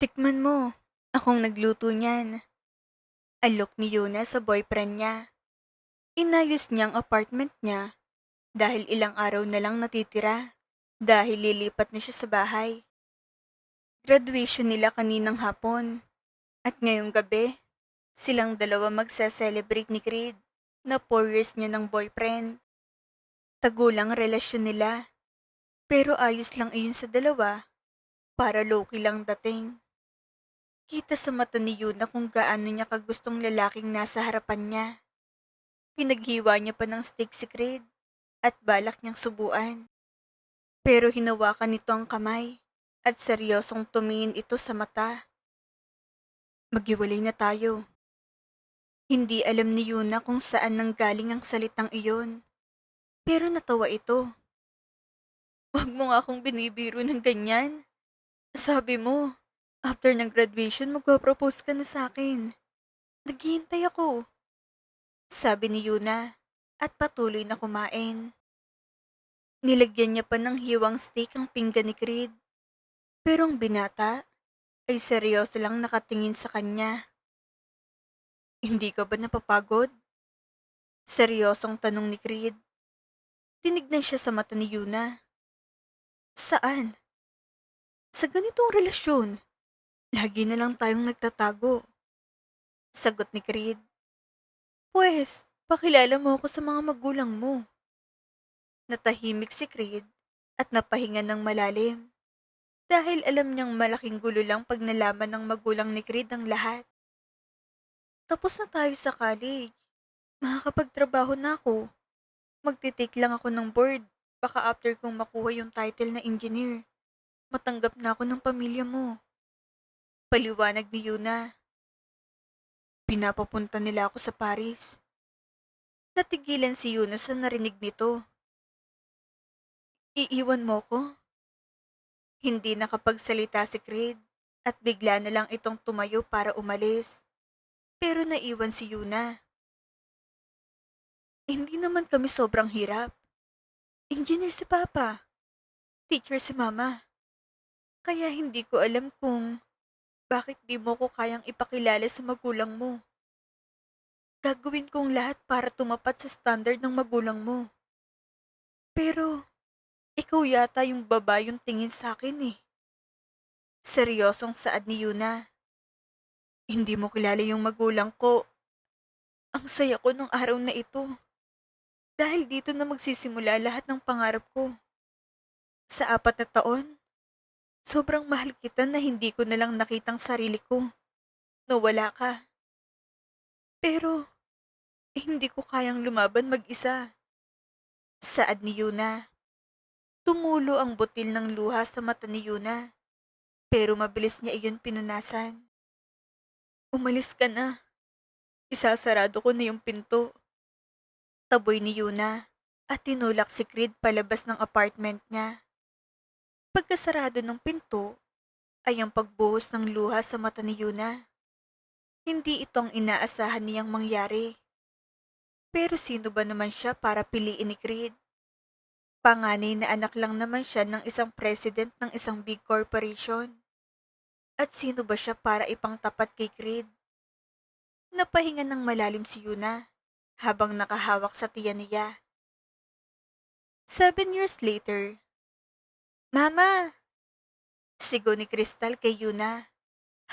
Tikman mo, akong nagluto niyan. Alok ni Yuna sa boyfriend niya. Inayos niyang apartment niya dahil ilang araw na lang natitira dahil lilipat na siya sa bahay. Graduation nila kaninang hapon at ngayong gabi, silang dalawa magse-celebrate ni Creed na 4 years niya ng boyfriend. Tagulang relasyon nila pero ayos lang iyon sa dalawa para low-key lang dating. Kita sa mata ni Yuna kung gaano niya kagustong lalaking nasa harapan niya. Pinaghiwa niya pa ng steak si Creed at balak niyang subuan. Pero hinawakan nito ang kamay at seryosong tumingin ito sa mata. Maghiwalay na tayo. Hindi alam ni Yuna kung saan nanggaling ang salitang iyon. Pero natawa ito. Huwag mo nga akong binibiro ng ganyan. Sabi mo, after ng graduation magpo-propose ka na sa akin. Naghihintay ako. Sabi ni Yuna at patuloy na kumain. Nilagyan niya pa ng hiwang steak ang pinggan ni Creed. Pero ang binata ay seryoso lang nakatingin sa kanya. Hindi ka ba napapagod? Seryosong tanong ni Creed. Tinignan siya sa mata ni Yuna. Saan? Sa ganitong relasyon, lagi na lang tayong nagtatago. Sagot ni Creed. Pwes, pakilala mo ako sa mga magulang mo. Natahimik si Creed at napahinga ng malalim. Dahil alam niyang malaking gulo lang pag nalaman ng magulang ni Creed ang lahat. Tapos na tayo sa college. Makakapagtrabaho na ako. Magtitake lang ako ng board. Baka after kong makuha yung title na engineer, matanggap na ako ng pamilya mo. Paliwanag ni Yuna. Pinapapunta nila ako sa Paris. Natigilan si Yuna sa narinig nito. Iiwan mo ko? Hindi nakapagsalita si Creed at bigla na lang itong tumayo para umalis. Pero naiwan si Yuna. Hindi naman kami sobrang hirap. Engineer si Papa. Teacher si Mama. Kaya hindi ko alam kung bakit di mo ko kayang ipakilala sa magulang mo. Gagawin kong lahat para tumapat sa standard ng magulang mo. Pero, ikaw yata yung baba yung tingin sa akin eh. Seryosong saad ni Yuna. Hindi mo kilala yung magulang ko. Ang saya ko nung araw na ito. Dahil dito na magsisimula lahat ng pangarap ko. Sa 4 na taon, sobrang mahal kita na hindi ko na lang nakitang sarili ko. Nawala ka. Pero, hindi ko kayang lumaban mag-isa. Saad ni Yuna. Tumulo ang butil ng luha sa mata ni Yuna. Pero mabilis niya iyon pinunasan. Umalis ka na. Isasarado ko na yung pinto. Taboy ni Yuna at tinulak si Creed palabas ng apartment niya. Pagkasarado ng pinto ay ang pagbuhos ng luha sa mata ni Yuna. Hindi ito ang inaasahan niyang mangyari. Pero sino ba naman siya para piliin ni Creed? Panganay na anak lang naman siya ng isang president ng isang big corporation. At sino ba siya para ipangtapat kay Creed? Napahinga ng malalim si Yuna habang nakahawak sa tiyan niya. 7 years later. Mama! Sigaw ni Crystal kay Yuna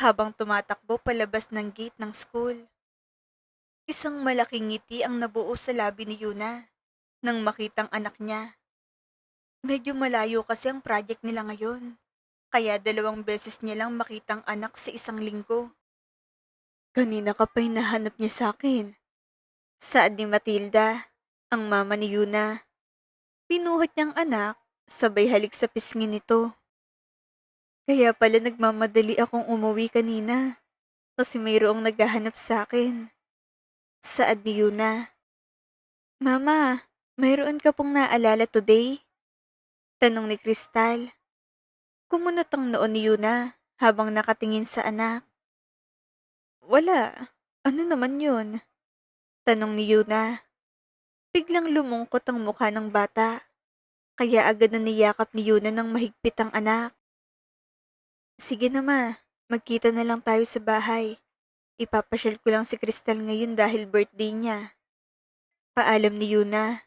habang tumatakbo palabas ng gate ng school. Isang malaking ngiti ang nabuo sa labi ni Yuna nang makitang anak niya. Medyo malayo kasi ang project nila ngayon, kaya 2 beses niya lang makitang anak sa isang linggo. Kanina ka pa hinahanap niya sa akin. Saad ni Matilda, ang mama ni Yuna. Pinuhat niyang anak, sabay halik sa pisngi nito. Kaya pala nagmamadali akong umuwi kanina, kasi mayroong naghahanap sa akin. Saad ni Yuna. Mama, mayroon ka pong naalala today? Tanong ni Crystal. Kumunot ang noon ni Yuna habang nakatingin sa anak. Wala. Ano naman yun? Tanong ni Yuna. Biglang lumungkot ang mukha ng bata. Kaya agad na niyakap ni Yuna ng mahigpit ang anak. Sige na ma, Magkita na lang tayo sa bahay. Ipapasyal ko lang si Crystal ngayon dahil birthday niya. Paalam ni Yuna.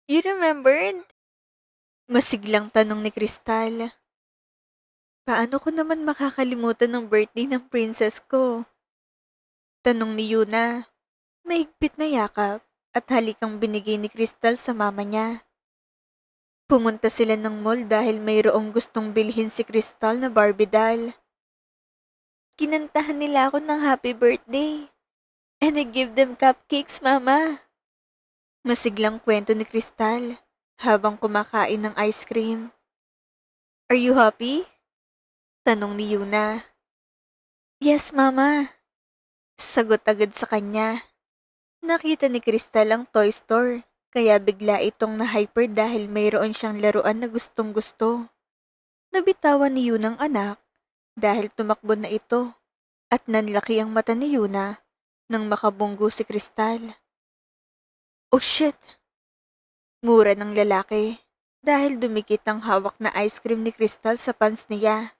You remembered? Masiglang tanong ni Crystal. Paano ko naman makakalimutan ng birthday ng princess ko? Tanong ni Yuna. Mahigpit na yakap at halikang binigay ni Crystal sa mama niya. Pumunta sila ng mall dahil mayroong gustong bilhin si Crystal na Barbie doll. Kinantahan nila ako ng happy birthday. And I give them cupcakes, mama. Masiglang kwento ni Crystal habang kumakain ng ice cream. Are you happy? Tanong ni Yuna. Yes, mama. Sagot agad sa kanya. Nakita ni Crystal ang toy store, kaya bigla itong na-hyper dahil mayroon siyang laruan na gustong gusto. Nabitawan ni Yuna ang anak dahil tumakbo na ito at nanlaki ang mata ni Yuna nang makabunggo si Crystal. Oh shit! Mura ng lalaki dahil dumikit ang hawak na ice cream ni Crystal sa pants niya.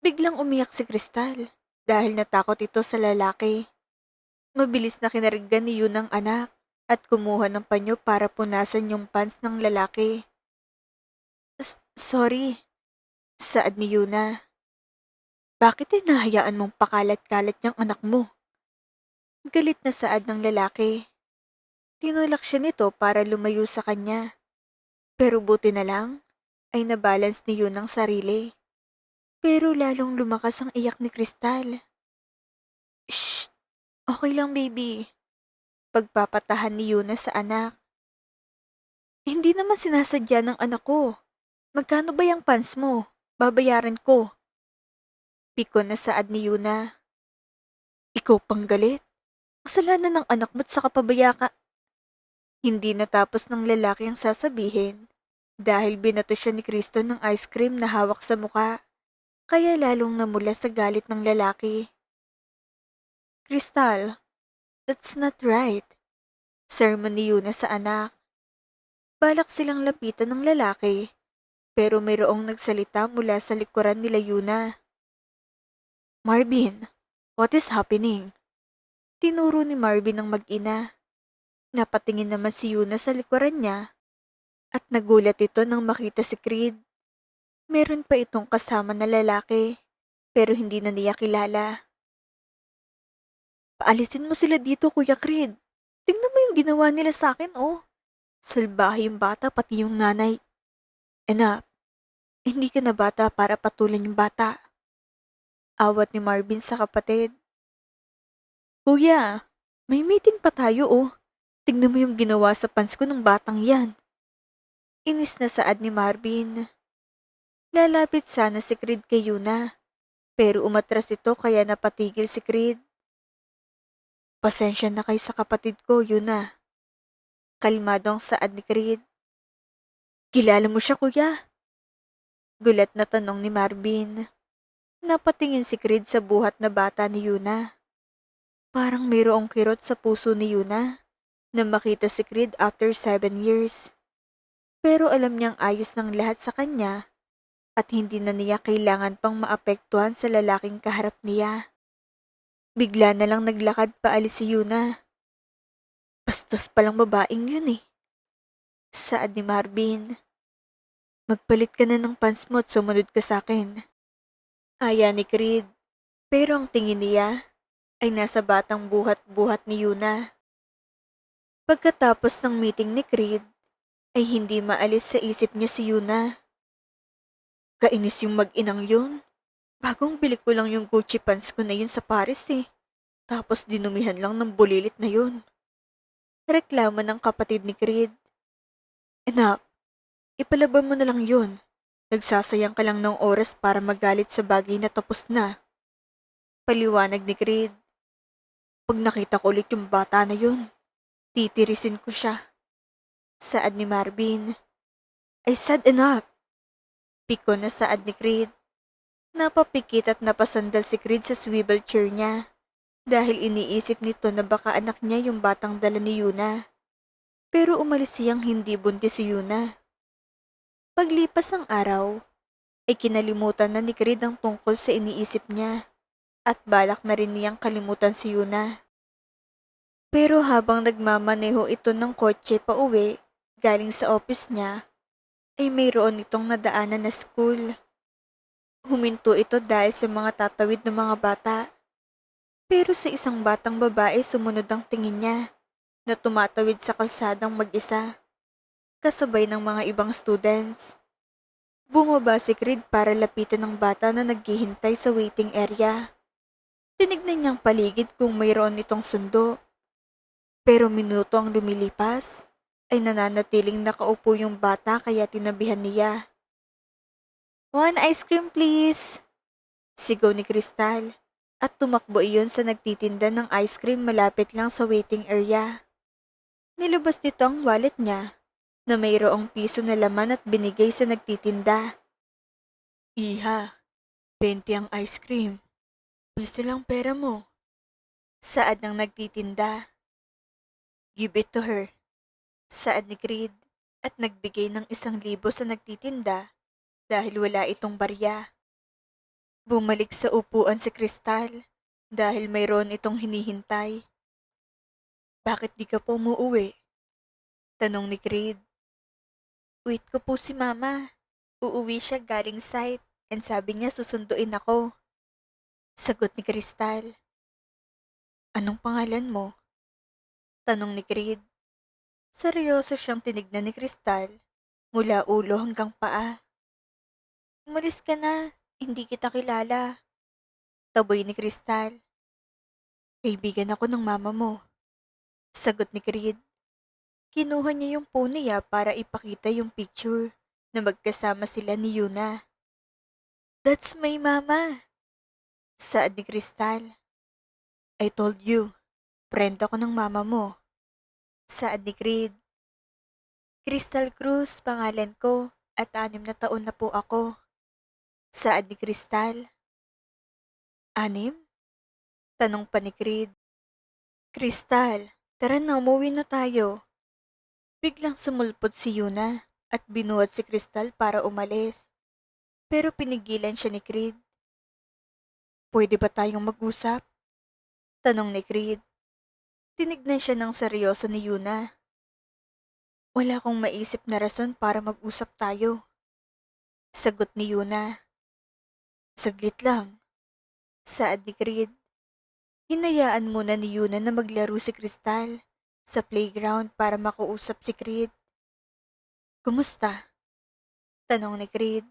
Biglang umiyak si Crystal dahil natakot ito sa lalaki. Mabilis na kinarigan ni Yun ang anak at kumuha ng panyo para punasan yung pants ng lalaki. Sorry, saad ni Yuna. Bakit hinahayaan mong pakalat-kalat niyang anak mo? Galit na saad ng lalaki. Tinulak siya nito para lumayo sa kanya. Pero buti na lang ay nabalance ni Yun ang sarili. Pero lalong lumakas ang iyak ni Crystal. Shh! Okay lang, baby. Pagpapatahan ni Yuna sa anak. Hindi naman sinasadya ng anak ko. Magkano ba yung pants mo? Babayaran ko. Piko na saad ni Yuna. Ikaw pang galit? Kasalanan ng anak mo't saka pabaya ka. Hindi natapos ng lalaki ang sasabihin dahil binato siya ni Cristo ng ice cream na hawak sa muka. Kaya lalong namula sa galit ng lalaki. Crystal, that's not right. Sermon ni Yuna sa anak. Balak silang lapitan ng lalaki, pero mayroong nagsalita mula sa likuran nila Yuna. Marvin, what is happening? Tinuro ni Marvin ang mag-ina. Napatingin naman si Yuna sa likuran niya at nagulat ito nang makita si Creed. Meron pa itong kasama na lalaki, pero hindi na niya kilala. Paalisin mo sila dito, Kuya Creed. Tingnan mo yung ginawa nila sa akin, oh. Salbahe yung bata, pati yung nanay. Enough. Hindi ka na bata para patulan yung bata. Awat ni Marvin sa kapatid. Kuya, may meeting pa tayo, oh. Tingnan mo yung ginawa sa pants ko ng batang yan. Inis na saad ni Marvin. Lalapit sana si Creed kay Yuna, pero umatras ito kaya napatigil si Creed. Pasensya na kayo sa kapatid ko, Yuna. Kalmado ang saad ni Creed. Kilala mo siya, kuya? Gulat na tanong ni Marvin. Napatingin si Creed sa buhat na bata ni Yuna. Parang mayroong kirot sa puso ni Yuna na makita si Creed after 7 years. Pero alam niyang ayos ng lahat sa kanya at hindi na niya kailangan pang maapektuhan sa lalaking kaharap niya. Bigla na lang naglakad paalis si Yuna. Bastos palang babaeng yun eh. Saad ni Marvin. Magpalit ka na ng pants mo at sumunod ka sa akin. Aya ni Creed. Pero ang tingin niya ay nasa batang buhat-buhat ni Yuna. Pagkatapos ng meeting ni Creed, ay hindi maalis sa isip niya si Yuna. Kainis yung mag-inang yun. Bagong bili ko lang yung Gucci pants ko na yun sa Paris eh. Tapos dinumihan lang ng bulilit na yun. Reklamo ng kapatid ni Creed. Enak, ipalaban mo na lang yun. Nagsasayang ka lang ng oras para magalit sa bagay na tapos na. Paliwanag ni Creed. Pag nakita ko ulit yung bata na yun, titirisin ko siya. Saad ni Marvin. I said enough. Piko na saad ni Creed. Napapikit at napasandal si Creed sa swivel chair niya dahil iniisip nito na baka anak niya yung batang dala ni Yuna. Pero umalis siyang hindi buntis si Yuna. Paglipas ng araw, ay kinalimutan na ni Creed ang tungkol sa iniisip niya at balak na rin niyang kalimutan si Yuna. Pero habang nagmamaneho ito ng kotse pa uwi galing sa office niya, ay mayroon itong nadaanan na school. Huminto ito dahil sa mga tatawid ng mga bata. Pero sa isang batang babae sumunod ang tingin niya na tumatawid sa kalsadang mag-isa, kasabay ng mga ibang students. Bumaba si Creed para lapitan ng bata na naghihintay sa waiting area. Tinignan niyang paligid kung mayroon itong sundo. Pero minuto ang lumilipas, ay nananatiling nakaupo yung bata kaya tinabihan niya. "One ice cream please!" Sigaw ni Crystal at tumakbo iyon sa nagtitinda ng ice cream malapit lang sa waiting area. Nilabas nito ang wallet niya na mayroong piso na laman at binigay sa nagtitinda. "Iha, 20 ang ice cream. Piso lang pera mo." Saad ng nagtitinda. "Give it to her." Saad ni Creed at nagbigay ng 1,000 sa nagtitinda dahil wala itong barya. Bumalik sa upuan si Crystal dahil mayroon itong hinihintay. "Bakit di ka po umuwi?" Tanong ni Creed. "Wait ko po si Mama. Uuwi siya galing site and sabi niya susunduin ako." Sagot ni Crystal. "Anong pangalan mo?" Tanong ni Creed. Seryoso siyang tinignan ni Crystal mula ulo hanggang paa. "Umalis ka na, hindi kita kilala." Taboy ni Crystal. "Kaibigan ako ng mama mo." Sagot ni Creed. Kinuha niya yung phone niya para ipakita yung picture na magkasama sila ni Yuna. "That's my mama." Saad ni Crystal. "I told you, friend ako ng mama mo." Saad ni Creed. "Crystal Cruz pangalan ko at 6 na taon na po ako." Saad ni Crystal. "6? Tanong pa ni Creed. "Crystal, tara na umuwi na tayo." Biglang sumulpot si Yuna at binuhat si Crystal para umalis. Pero pinigilan siya ni Creed. "Pwede ba tayong mag-usap?" Tanong ni Creed. Tinignan siya ng seryoso ni Yuna. "Wala akong maisip na rason para mag-usap tayo." Sagot ni Yuna. "Saglit lang." Saad ni Creed. Hinayaan muna ni Yuna na maglaro si Crystal sa playground para makausap si Creed. "Kumusta?" Tanong ni Creed.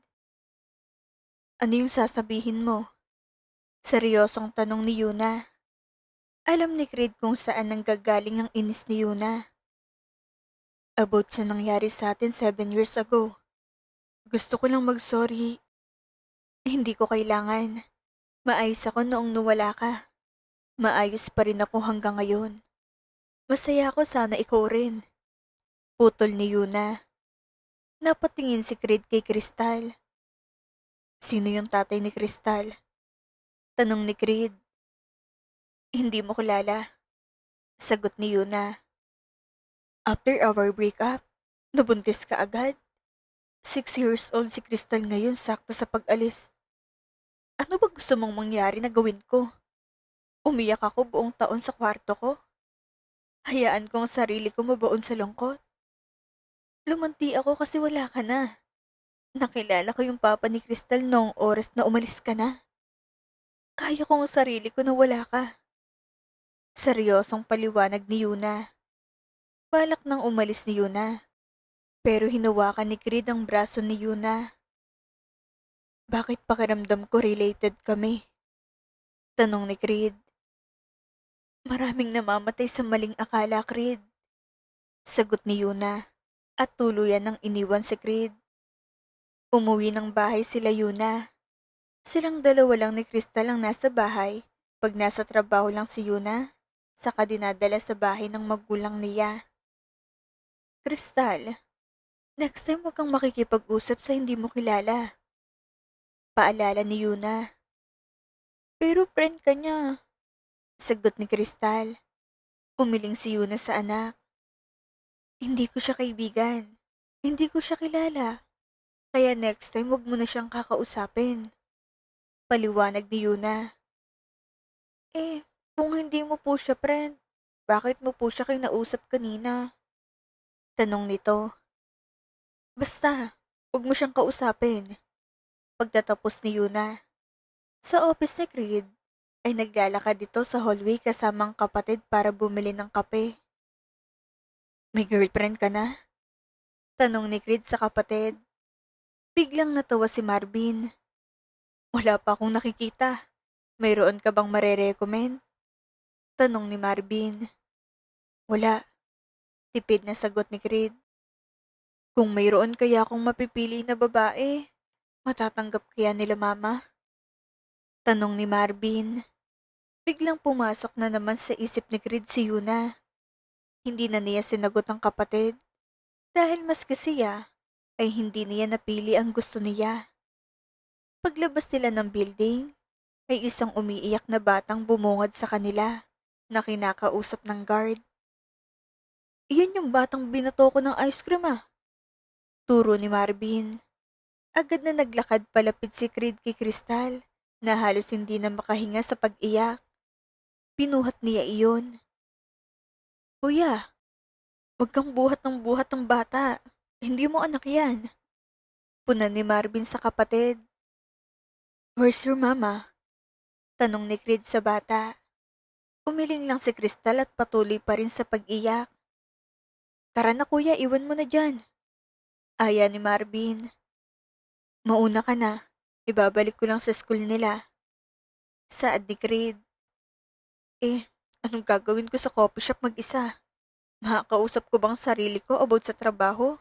"Ano yung sasabihin mo?" Seryosong tanong ni Yuna. Alam ni Creed kung saan nanggagaling ang inis ni Yuna. "About sa nangyari sa atin 7 years ago. Gusto ko lang mag-sorry. Hindi ko kailangan. Maayos ako noong nawala ka. Maayos pa rin ako hanggang ngayon. Masaya ako, sana ikaw rin." Putol ni Yuna. Napatingin si Creed kay Crystal. "Sino yung tatay ni Crystal?" Tanong ni Creed. "Hindi mo kilala." Sagot ni Yuna. "After our breakup, nabuntis ka agad. 6 years old si Crystal ngayon sakto sa pag-alis. Ano ba gusto mong mangyari na gawin ko? Umiyak ako buong taon sa kwarto ko? Hayaan ko ang sarili ko mabaon sa lungkot? Lumanti ako kasi wala ka na. Nakilala ko yung papa ni Crystal noong oras na umalis ka na. Kaya ko ang sarili ko na wala ka." Seryosong paliwanag ni Yuna. Balak nang umalis ni Yuna. Pero hinawakan ni Creed ang braso ni Yuna. "Bakit pakiramdam ko related kami?" Tanong ni Creed. "Maraming namamatay sa maling akala, Creed." Sagot ni Yuna at tuluyan ng iniwan si Creed. Umuwi ng bahay sila Yuna. Silang dalawa lang ni Crystal ang nasa bahay pag nasa trabaho lang si Yuna, saka dinadala sa bahay ng magulang niya. "Crystal, next time huwag kang makikipag-usap sa hindi mo kilala." Paalala ni Yuna. "Pero friend ka niya." Sagot ni Crystal. Umiling si Yuna sa anak. "Hindi ko siya kaibigan. Hindi ko siya kilala." Kaya next time wag mo na siyang kakausapin. Paliwanag ni Yuna. Kung hindi mo po siya friend, bakit mo po siya kinausap kanina? Tanong nito. Basta, wag mo siyang kausapin. Pagtatapos ni Yuna. Sa office ni Creed, ay naglalakad dito sa hallway kasamang kapatid para bumili ng kape. May girlfriend ka na? Tanong ni Creed sa kapatid. Biglang natawa si Marvin. Wala pa akong nakikita. Mayroon ka bang marerecommend? Tanong ni Marvin. Wala. Tipid na sagot ni Creed. Kung mayroon kaya akong mapipili na babae, matatanggap kaya nila mama? Tanong ni Marvin. Biglang pumasok na naman sa isip ni Creed si Yuna. Hindi na niya sinagot ang kapatid dahil maski siya ay hindi niya napili ang gusto niya. Paglabas nila ng building, ay isang umiiyak na batang bumungad sa kanila na kinakausap ng guard. Iyan yung batang binato ko ng ice cream Turo ni Marvin. Agad na naglakad palapit si Creed kay Crystal na halos hindi na makahinga sa pag-iyak. Pinuhat niya iyon. Kuya, wag kang buhat ng bata. Hindi mo anak yan. Punan ni Marvin sa kapatid. Where's your mama? Tanong ni Creed sa bata. Umiling lang si Crystal at patuloy pa rin sa pag-iyak. Tara na kuya, iwan mo na dyan. Aya ni Marvin. Mauna ka na. Ibabalik ko lang sa school nila. Saad ni Creed. Anong gagawin ko sa coffee shop mag-isa? Makakausap ko bang sarili ko about sa trabaho?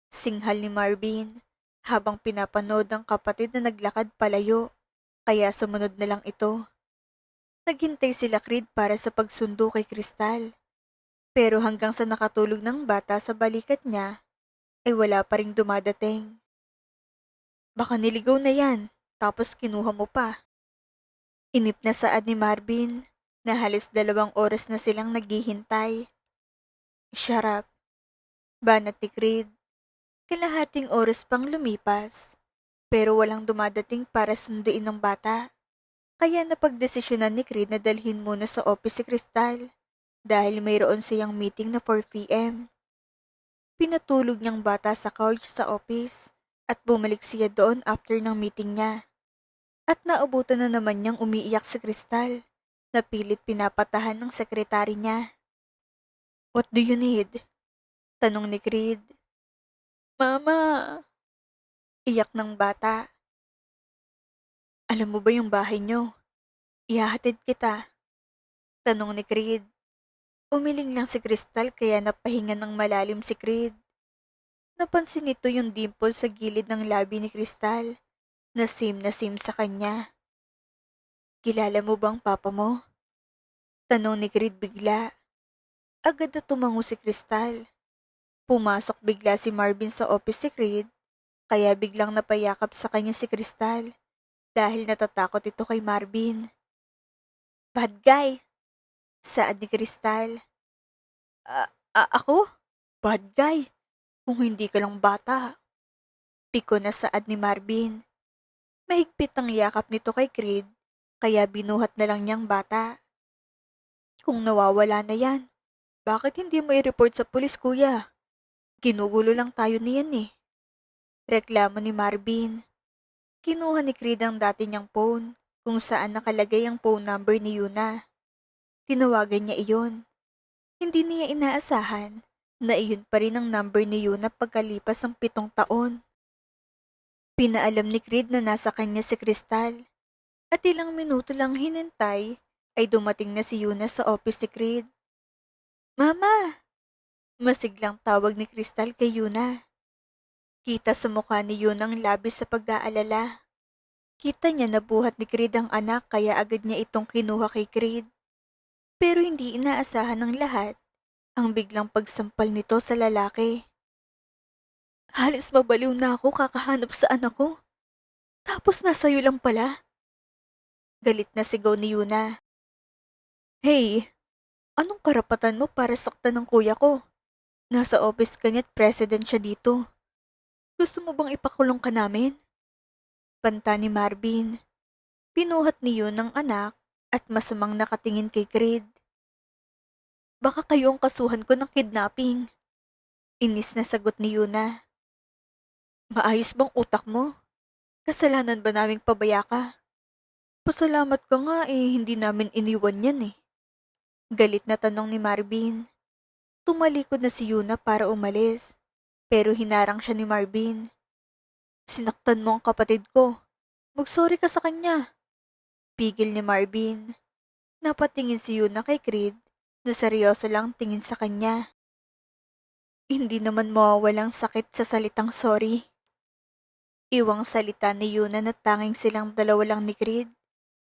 Singhal ni Marvin habang pinapanood ng kapatid na naglakad palayo. Kaya sumunod na lang ito. Naghintay sila Creed para sa pagsundo kay Crystal. Pero hanggang sa nakatulog ng bata sa balikat niya, ay wala pa ring dumadating. Baka niligaw na yan, tapos kinuha mo pa. Inip na saad ni Marvin na halos 2 oras na silang naghihintay. Shut up. Banat ni Creed. Kalahating oras pang lumipas, pero walang dumadating para sunduin ng bata. Kaya napagdesisyonan ni Creed na dalhin muna sa office si Crystal dahil mayroon siyang meeting na 4 p.m. Pinatulog niyang bata sa couch sa office at bumalik siya doon after ng meeting niya. At naubutan na naman niyang umiiyak si Crystal na pilit pinapatahan ng sekretary niya. What do you need? Tanong ni Creed. Mama! Iyak ng bata. Alam mo ba yung bahay niyo? Ihahatid kita. Tanong ni Creed. Umiling lang si Crystal kaya napahinga ng malalim si Creed. Napansin nito yung dimple sa gilid ng labi ni Crystal na same sa kanya. Kilala mo bang papa mo? Tanong ni Creed bigla. Agad na tumango si Crystal. Pumasok bigla si Marvin sa office si Creed kaya biglang napayakap sa kanya si Crystal dahil natatakot ito kay Marvin. Bad guy! Saad ni Crystal. Ako? Bad guy? Kung hindi ka lang bata. Piko na saad ni Marvin. Mahigpit ang yakap nito kay Creed kaya binuhat na lang niyang bata. Kung nawawala na yan, bakit hindi mo i-report sa pulis kuya? Ginugulo lang tayo niyan Reklamo ni Marvin. Kinuha ni Creed ang dati niyang phone kung saan nakalagay ang phone number ni Yuna. Tinawagan niya iyon. Hindi niya inaasahan na iyon pa rin ang number ni Yuna pagkalipas ng 7 taon. Pinaalam ni Creed na nasa kanya si Crystal at ilang minuto lang hinintay ay dumating na si Yuna sa office ni Creed. Mama! Masiglang tawag ni Crystal kay Yuna. Kita sa mukha ni Yuna ang labis sa pag-aalala. Kita niya na buhat ni Creed ang anak kaya agad niya itong kinuha kay Creed. Pero hindi inaasahan ng lahat ang biglang pagsampal nito sa lalaki. Halos mabaliw na ako kakahanap sa anak ko. Tapos nasa'yo lang pala. Galit na sigaw ni Yuna. Hey, anong karapatan mo para saktan ng kuya ko? Nasa office ka niya't president siya dito. Gusto mo bang ipakulong ka namin? Panta ni Marvin. Pinuhat ni Yun ng anak at masamang nakatingin kay Creed. Baka kayo ang kasuhan ko ng kidnapping. Inis na sagot ni Yuna. Maayos bang utak mo? Kasalanan ba naming pabaya ka? Pasalamat ka nga hindi namin iniwan yan eh. Galit na tanong ni Marvin. Tumalikod na si Yuna para umalis, pero hinarang siya ni Marvin. Sinaktan mo ang kapatid ko. Magsorry ka sa kanya. Pigil ni Marvin. Napatingin si Yuna kay Creed na seryoso lang tingin sa kanya. Hindi naman mawawalang sakit sa salitang sorry. Iwang salita ni Yuna na tanging silang dalawa lang ni Creed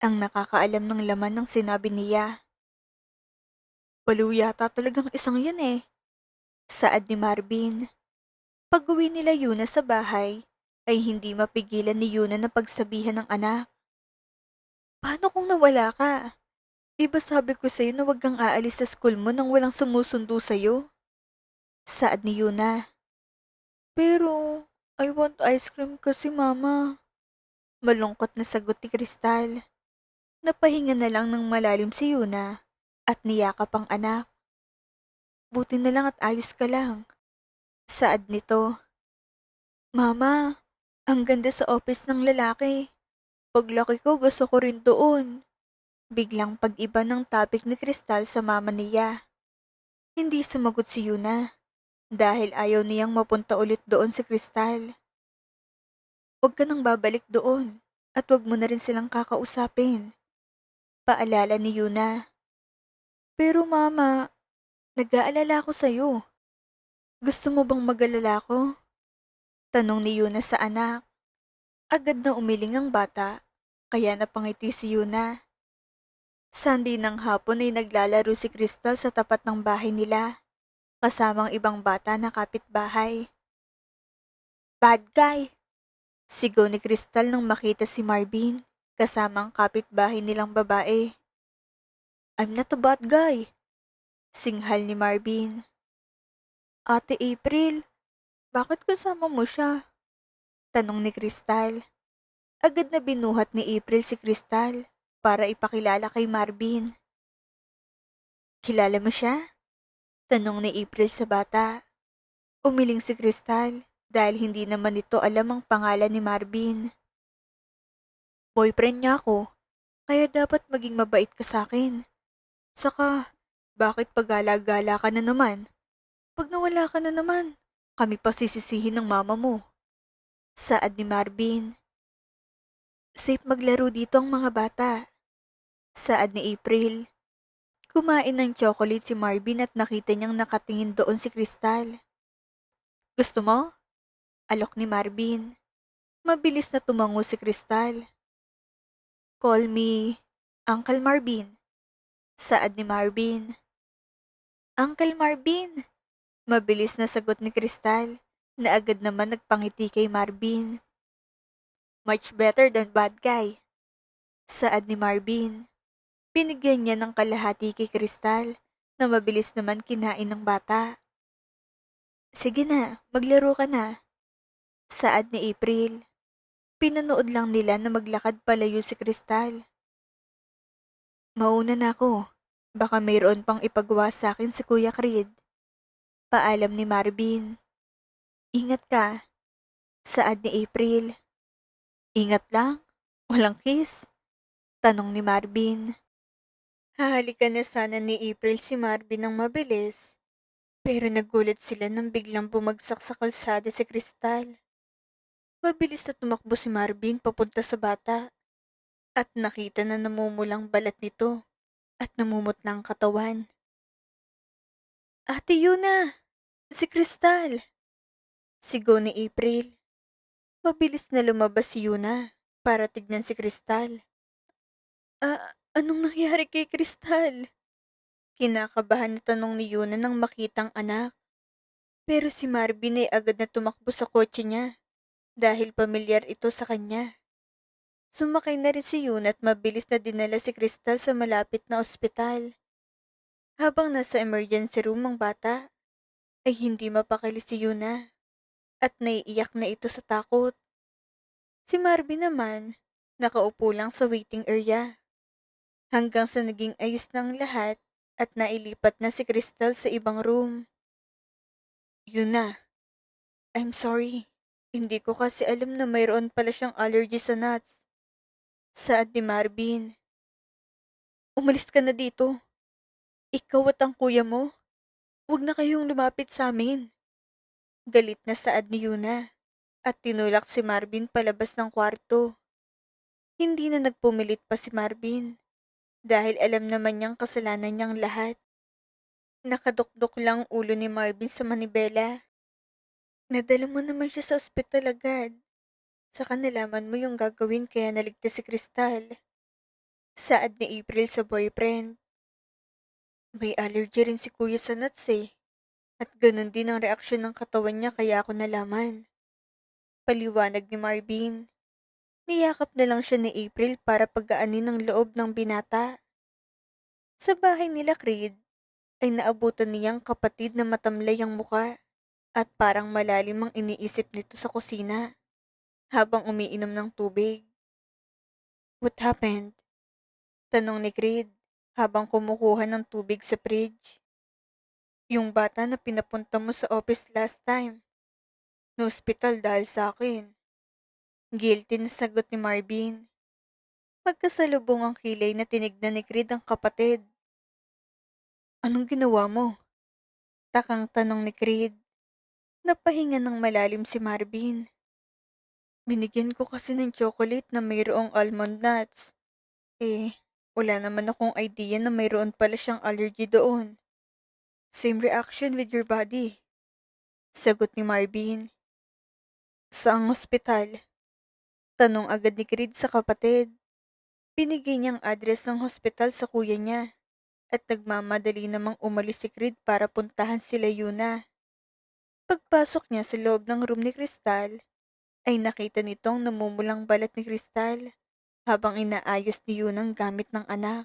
ang nakakaalam ng laman ng sinabi niya. Baliw yata talagang isang yan eh. Saad ni Marvin. Pag-uwi nila Yuna sa bahay, ay hindi mapigilan ni Yuna na pagsabihan ng anak. Paano kung nawala ka? Diba sabi ko sa'yo na wag kang aalis sa school mo nang walang sumusundo sa'yo? Saad ni Yuna. Pero, I want ice cream kasi mama. Malungkot na sagot ni Kristal. Napahinga na lang ng malalim si Yuna at niyakap ang anak. Buti na lang at ayos ka lang. Saad nito. Mama, ang ganda sa office ng lalaki. Paglaki ko gusto ko rin doon. Biglang pag-iba ng topic ni Kristal sa mama niya. Hindi sumagot si Yuna dahil ayaw niyang mapunta ulit doon si Kristal. Huwag ka nang babalik doon at huwag mo na rin silang kakausapin. Paalala ni Yuna. Pero mama, nag-aalala ako sa'yo. Gusto mo bang mag-alala ko? Tanong ni Yuna sa anak. Agad na umiling ang bata, kaya napangiti si Yuna. Sunday ng hapon ay naglalaro si Crystal sa tapat ng bahay nila, kasamang ibang bata na kapitbahay. Bad guy! Sigaw ni Crystal nang makita si Marvin, kasamang kapitbahay nilang babae. I'm not a bad guy! Singhal ni Marvin. Ate April, bakit kasama mo siya? Tanong ni Crystal. Agad na binuhat ni April si Crystal para ipakilala kay Marvin. Kilala mo siya? Tanong ni April sa bata. Umiling si Crystal dahil hindi naman nito alam ang pangalan ni Marvin. Boyfriend niya ako, kaya dapat maging mabait ka sa akin. Saka, bakit pagala-gala ka na naman? Pag nawala ka na naman, kami pa sisisihin ng mama mo. Saad ni Marvin. Safe maglaro dito ang mga bata. Saad ni April. Kumain ng chocolate si Marvin at nakita niyang nakatingin doon si Crystal. Gusto mo? Alok ni Marvin. Mabilis na tumango si Crystal. Call me Uncle Marvin. Saad ni Marvin. Uncle Marvin! Mabilis na sagot ni Crystal na agad naman nagpangiti kay Marvin. Much better than bad guy. Saad ni Marvin. Binigyan niya ng kalahati kay Crystal na mabilis naman kinain ng bata. Sige na, maglaro ka na. Saad ni April. Pinanood lang nila na maglakad palayo si Crystal. Mauna na ako. Baka mayroon pang ipagawa sa akin si Kuya Creed. Paalam ni Marvin. Ingat ka. Saad ni April. Ingat lang? Walang kiss? Tanong ni Marvin. Hahalikan na sana ni April si Marvin ng mabilis. Pero nagulat sila nang biglang bumagsak sa kalsada si Crystal. Mabilis na tumakbo si Marvin papunta sa bata. At nakita na namumulang balat nito at namumutla ang katawan. Ate Yuna! Si Crystal! Sigaw ni April. Mabilis na lumabas si Yuna para tignan si Crystal. Anong nangyari kay Crystal? Kinakabahan na tanong ni Yuna nang makitang anak. Pero si Marvin ay agad na tumakbo sa kotse niya dahil pamilyar ito sa kanya. Sumakay na rin si Yuna at mabilis na dinala si Crystal sa malapit na ospital. Habang nasa emergency room ang bata, ay hindi mapakali si Yuna. at naiiyak na ito sa takot. Si Marvin naman, nakaupo lang sa waiting area hanggang sa naging ayos ng lahat at nailipat na si Crystal sa ibang room. Yun na, I'm sorry. Hindi ko kasi alam na mayroon pala siyang allergy sa nuts. Saad ni Marvin. Umalis ka na dito. Ikaw at ang kuya mo. Huwag na kayong lumapit sa amin. Galit na saad ni Yuna at tinulak si Marvin palabas ng kwarto. Hindi na nagpumilit pa si Marvin dahil alam naman niyang kasalanan niyang lahat. Nakadukdok lang ulo ni Marvin sa manibela. Nadala mo naman siya sa ospital agad. Saka nalaman mo yung gagawin kaya naligtas si Crystal. Saad ni April sa boyfriend. May allergy rin si kuya sa nuts eh. At ganun din ang reaksyon ng katawan niya kaya ako nalaman. Paliwanag ni Marvin. Niyakap na lang siya ni April para pagaanin ang loob ng binata. Sa bahay nila Creed ay naabutan niyang kapatid na matamlay ang muka at parang malalim ang iniisip nito sa kusina habang umiinom ng tubig. What happened? Tanong ni Creed habang kumukuha ng tubig sa fridge. Yung bata na pinapunta mo sa office last time. No hospital dahil sa akin. Guilty na sagot ni Marvin. Magkasalubong ang kilay na tinignan ni Creed ang kapatid. Anong ginawa mo? Takang tanong ni Creed. Napahinga ng malalim si Marvin. Binigyan ko kasi ng chocolate na mayroong almond nuts. Wala naman akong idea na mayroon pala siyang allergy doon. Same reaction with your body. Sagot ni Marvin. Saang ospital? Tanong agad ni Creed sa kapatid. Binigay niyang address ng hospital sa kuya niya at nagmamadali namang umalis si Creed para puntahan sila Yuna. Pagpasok niya sa loob ng room ni Crystal, ay nakita nitong namumulang balat ni Crystal habang inaayos ni Yuna ang gamit ng anak.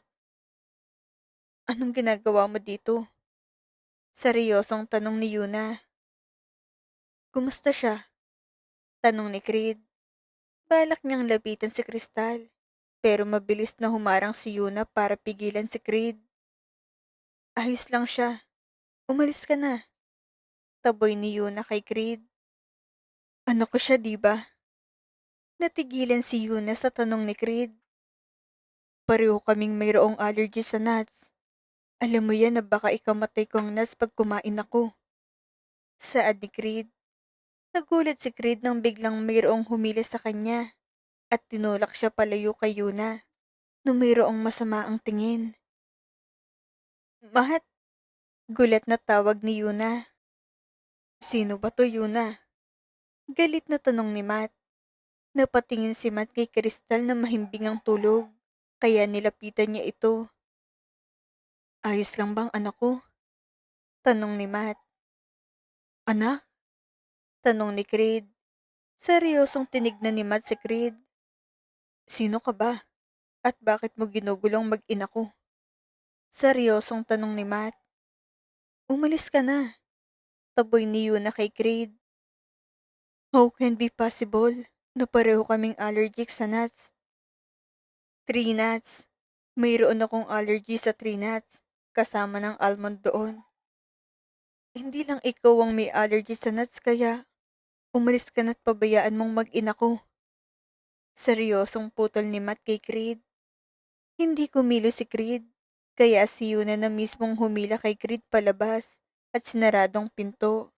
Anong ginagawa mo dito? Seryosong tanong ni Yuna. Kumusta siya? Tanong ni Creed. Balak niyang lapitan si Crystal, pero mabilis na humarang si Yuna para pigilan si Creed. Ayos lang siya. Umalis ka na. Taboy ni Yuna kay Creed. Ano ko siya, diba? Natigilan si Yuna sa tanong ni Creed. Pareho kaming mayroong allergy sa nuts. Alam mo yan na baka ikamatay kong nuts pag kumain ako. Saad ni Creed. Nagulat si Creed nang biglang mayroong humila sa kanya at tinulak siya palayo kay Yuna na mayroong masama ang tingin. Mahat, gulat na tawag ni Yuna. Sino ba to, Yuna? Galit na tanong ni Matt. Napatingin si Matt kay Crystal na mahimbing ang tulog, kaya nilapitan niya ito. Ayos lang bang anak ko? Tanong ni Matt. Anak? Tanong ni Creed. Seryosong tinignan ni Matt si Creed. Sino ka ba? At bakit mo ginugulong mag-ina ko? Seryosong tanong ni Matt. Umalis ka na. Taboy ni Yuna kay Creed. How can be possible na pareho kaming allergic sa nuts? 3 nuts. Mayroon akong allergy sa 3 nuts, kasama ng almond doon. Hindi lang ikaw ang may allergy sa nuts kaya umalis ka na't pabayaan mong mag-ina ko. Seryosong putol ni Matt kay Creed. Hindi kumilos si Creed, kaya si Yuna na mismong humila kay Creed palabas at sinaradong pinto.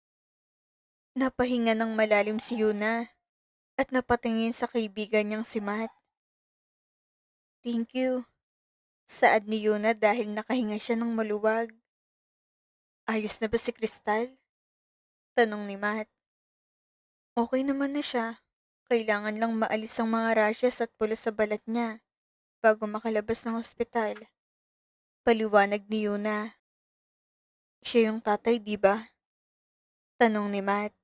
Napahinga ng malalim si Yuna at napatingin sa kaibigan niyang si Matt. Thank you. Saad ni Yuna dahil nakahinga siya ng maluwag. Ayos na ba si Crystal? Tanong ni Matt. Okay naman na siya. Kailangan lang maalis ang mga rashes at pula sa balat niya bago makalabas ng ospital. Paliwanag ni Yuna. Siya yung tatay, di ba? Tanong ni Matt.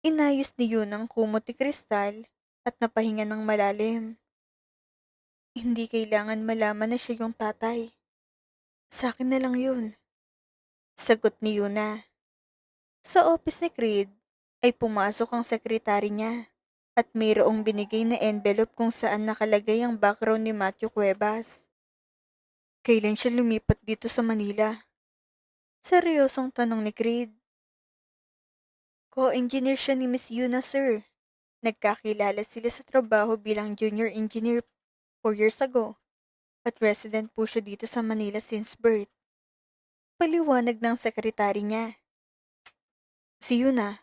Inayos ni Yuna ang kumot ni Crystal at napahinga ng malalim. Hindi kailangan malaman na siya yung tatay. Sa akin na lang yun. Sagot ni Yuna. Sa office ni Creed ay pumasok ang sekretary niya at mayroong binigay na envelope kung saan nakalagay ang background ni Matthew Cuevas. Kailan siya lumipat dito sa Manila? Seryosong tanong ni Creed. Co-engineer siya ni Miss Yuna, sir. Nagkakilala sila sa trabaho bilang junior engineer 4 years ago at resident po siya dito sa Manila since birth. Paliwanag ng sekretary niya. Si Yuna?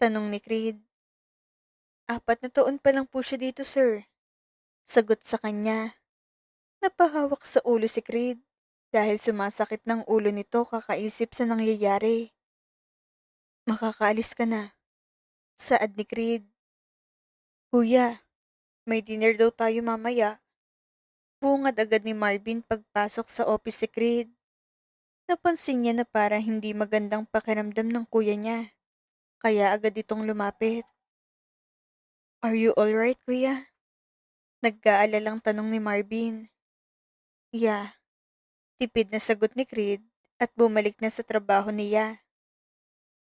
Tanong ni Creed. 4 na taon pa lang po siya dito, sir. Sagot sa kanya. Napahawak sa ulo si Creed dahil sumasakit ng ulo nito kakaisip sa nangyayari. Makakaalis ka na. Saad ni Creed. Kuya, may dinner daw tayo mamaya. Bungad agad ni Marvin pagpasok sa office si Creed. Napansin niya na para hindi magandang pakiramdam ng kuya niya. Kaya agad itong lumapit. Are you alright, kuya? Nag-aalalang tanong ni Marvin. Yeah. Tipid na sagot ni Creed at bumalik na sa trabaho niya.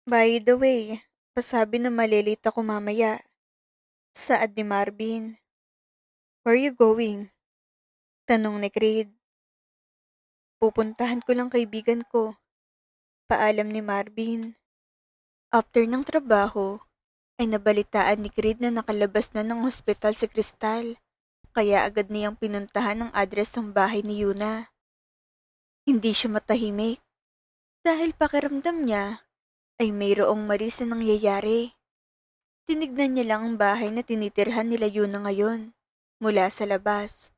By the way, pasabi na malilate ako mamaya. Saad ni Marvin. Where you going? Tanong ni Creed. Pupuntahan ko lang kaibigan ko. Paalam ni Marvin. After ng trabaho, ay nabalitaan ni Creed na nakalabas na ng hospital si Crystal. Kaya agad niyang pinuntahan ang address ng bahay ni Yuna. Hindi siya matahimik dahil pakiramdam niya ay mayroong mali sa nangyayari. Tinignan niya lang ang bahay na tinitirhan nila Yuna ngayon mula sa labas.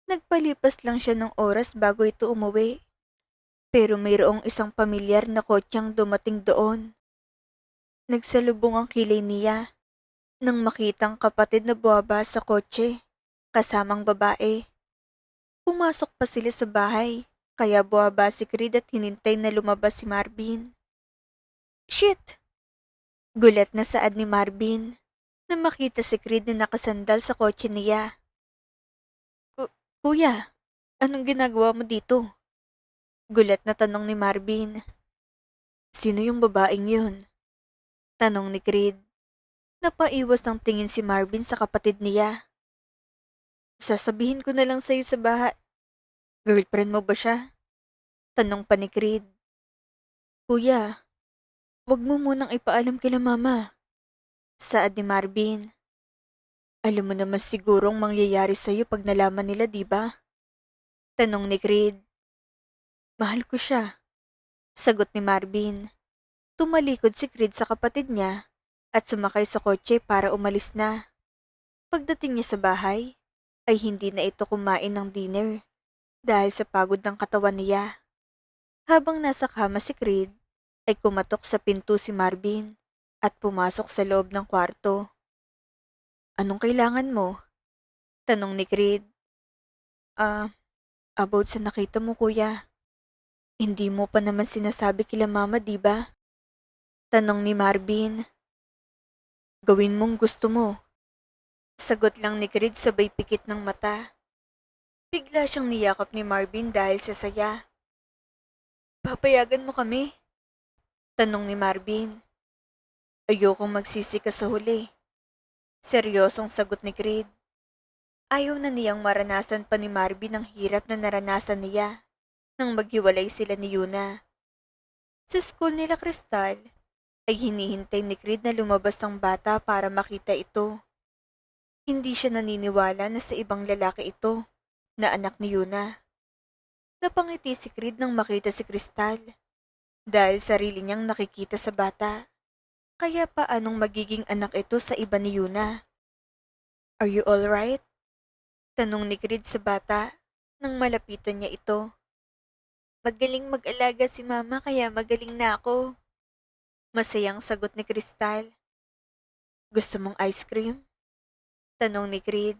Nagpalipas lang siya ng oras bago ito umuwi. Pero mayroong isang pamilyar na kotseng dumating doon. Nagsalubong ang kilay niya nang makitang kapatid na buwaba sa kotse, kasamang babae. Pumasok pa sila sa bahay, kaya buwaba si Creed at hinintay na lumabas si Marvin. Shit! Gulat na saad ni Marvin na makita si Creed na nakasandal sa kotse niya. Kuya, anong ginagawa mo dito? Gulat na tanong ni Marvin. Sino yung babaeng yun? Tanong ni Creed. Napaiwas ang tingin si Marvin sa kapatid niya. Sasabihin ko na lang sa'yo sa bahay. Girlfriend mo ba siya? Tanong pa ni Creed. Kuya, wag mo munang ipaalam kila mama. Saad ni Marvin. Alam mo naman sigurong mangyayari sa'yo pag nalaman nila, di ba? Tanong ni Creed. Mahal ko siya. Sagot ni Marvin. Tumalikod si Creed sa kapatid niya at sumakay sa kotse para umalis na. Pagdating niya sa bahay, ay hindi na ito kumain ng dinner dahil sa pagod ng katawan niya. Habang nasa kama si Creed, ay kumatok sa pinto si Marvin at pumasok sa loob ng kwarto. Anong kailangan mo? Tanong ni Creed. About sa nakita mo, kuya. Hindi mo pa naman sinasabi kila mama, di ba? Tanong ni Marvin. Gawin mong gusto mo. Sagot lang ni Creed sabay pikit ng mata. Bigla siyang niyakap ni Marvin dahil sa saya. Papayagan mo kami? Tanong ni Marvin. Ayokong magsisi ka sa huli. Seryosong sagot ni Creed. Ayaw na niyang maranasan pa ni Marvin ang hirap na naranasan niya nang maghiwalay sila ni Yuna. Sa school nila Crystal, ay hinihintay ni Creed na lumabas ang bata para makita ito. Hindi siya naniniwala na sa ibang lalaki ito na anak ni Yuna. Napangiti si Creed nang makita si Crystal dahil sarili niyang nakikita sa bata. Kaya paanong magiging anak ito sa iba ni Yuna? Are you alright? Tanong ni Creed sa bata nang malapitan niya ito. Magaling mag-alaga si mama kaya magaling na ako. Masayang sagot ni Crystal. Gusto mong ice cream? Tanong ni Creed.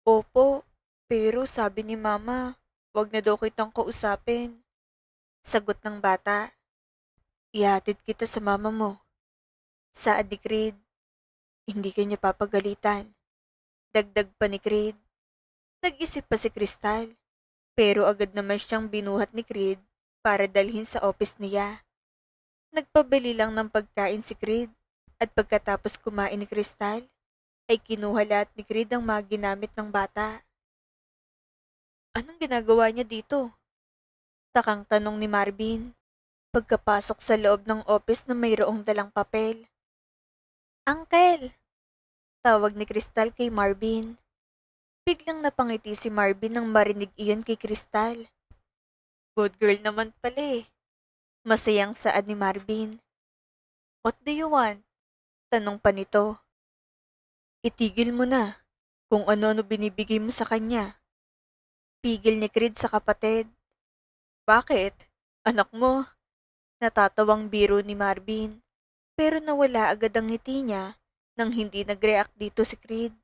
Opo, pero sabi ni mama, wag na daw kitang kausapin. Sagot ng bata. Ihatid kita sa mama mo. Saad ni Creed. Hindi ka niya papagalitan. Dagdag pa ni Creed. Nag-isip pa si Crystal, pero agad naman siyang binuhat ni Creed para dalhin sa office niya. Nagpabili lang ng pagkain si Creed at pagkatapos kumain ni Crystal, ay kinuha lahat ni Creed ang mga ginamit ng bata. Anong ginagawa niya dito? Takang tanong ni Marvin, pagkapasok sa loob ng office na mayroong dalang papel. Uncle! Tawag ni Crystal kay Marvin. Biglang napangiti si Marvin nang marinig iyon kay Crystal. Good girl naman pala eh. Masayang saad ni Marvin. What do you want? Tanong pa nito. Itigil mo na kung ano-ano binibigay mo sa kanya. Pigil ni Creed sa kapatid. Bakit? Anak mo? Natatawang biro ni Marvin. Pero nawala agad ang ngiti niya nang hindi nag-react dito si Creed.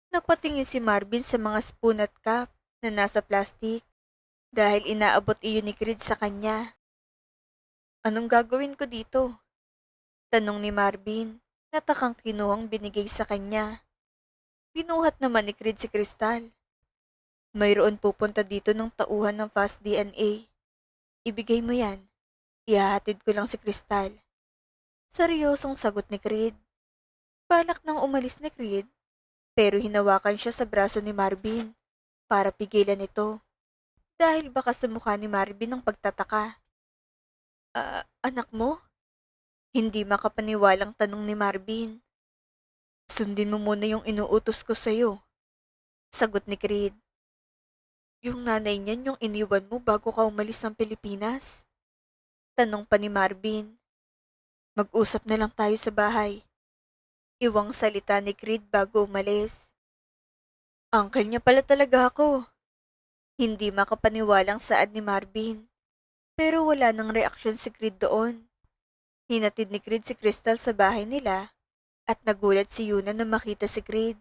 Napatingin si Marvin sa mga spoon at cup na nasa plastic dahil inaabot iyon ni Creed sa kanya. Anong gagawin ko dito? Tanong ni Marvin, natakang kinuhang binigay sa kanya. Binuhat naman ni Creed si Crystal. Mayroon pupunta dito ng tauhan ng Fast DNA. Ibigay mo yan. Ihahatid ko lang si Crystal. Seryosong sagot ni Creed. Balak nang umalis ni Creed, pero hinawakan siya sa braso ni Marvin para pigilan ito dahil baka sa mukha ni Marvin ang pagtataka. Anak mo? Hindi makapaniwalang tanong ni Marvin. Sundin mo muna yung inuutos ko sa'yo. Sagot ni Creed. Yung nanay niyan yung iniwan mo bago ka umalis ng Pilipinas? Tanong pa ni Marvin. Mag-usap na lang tayo sa bahay. Iwang salita ni Creed bago umalis. Uncle niya pala talaga ako. Hindi makapaniwalang saad ni Marvin. Pero wala nang reaksyon si Creed doon. Hinatid ni Creed si Crystal sa bahay nila at nagulat si Yuna na makita si Creed.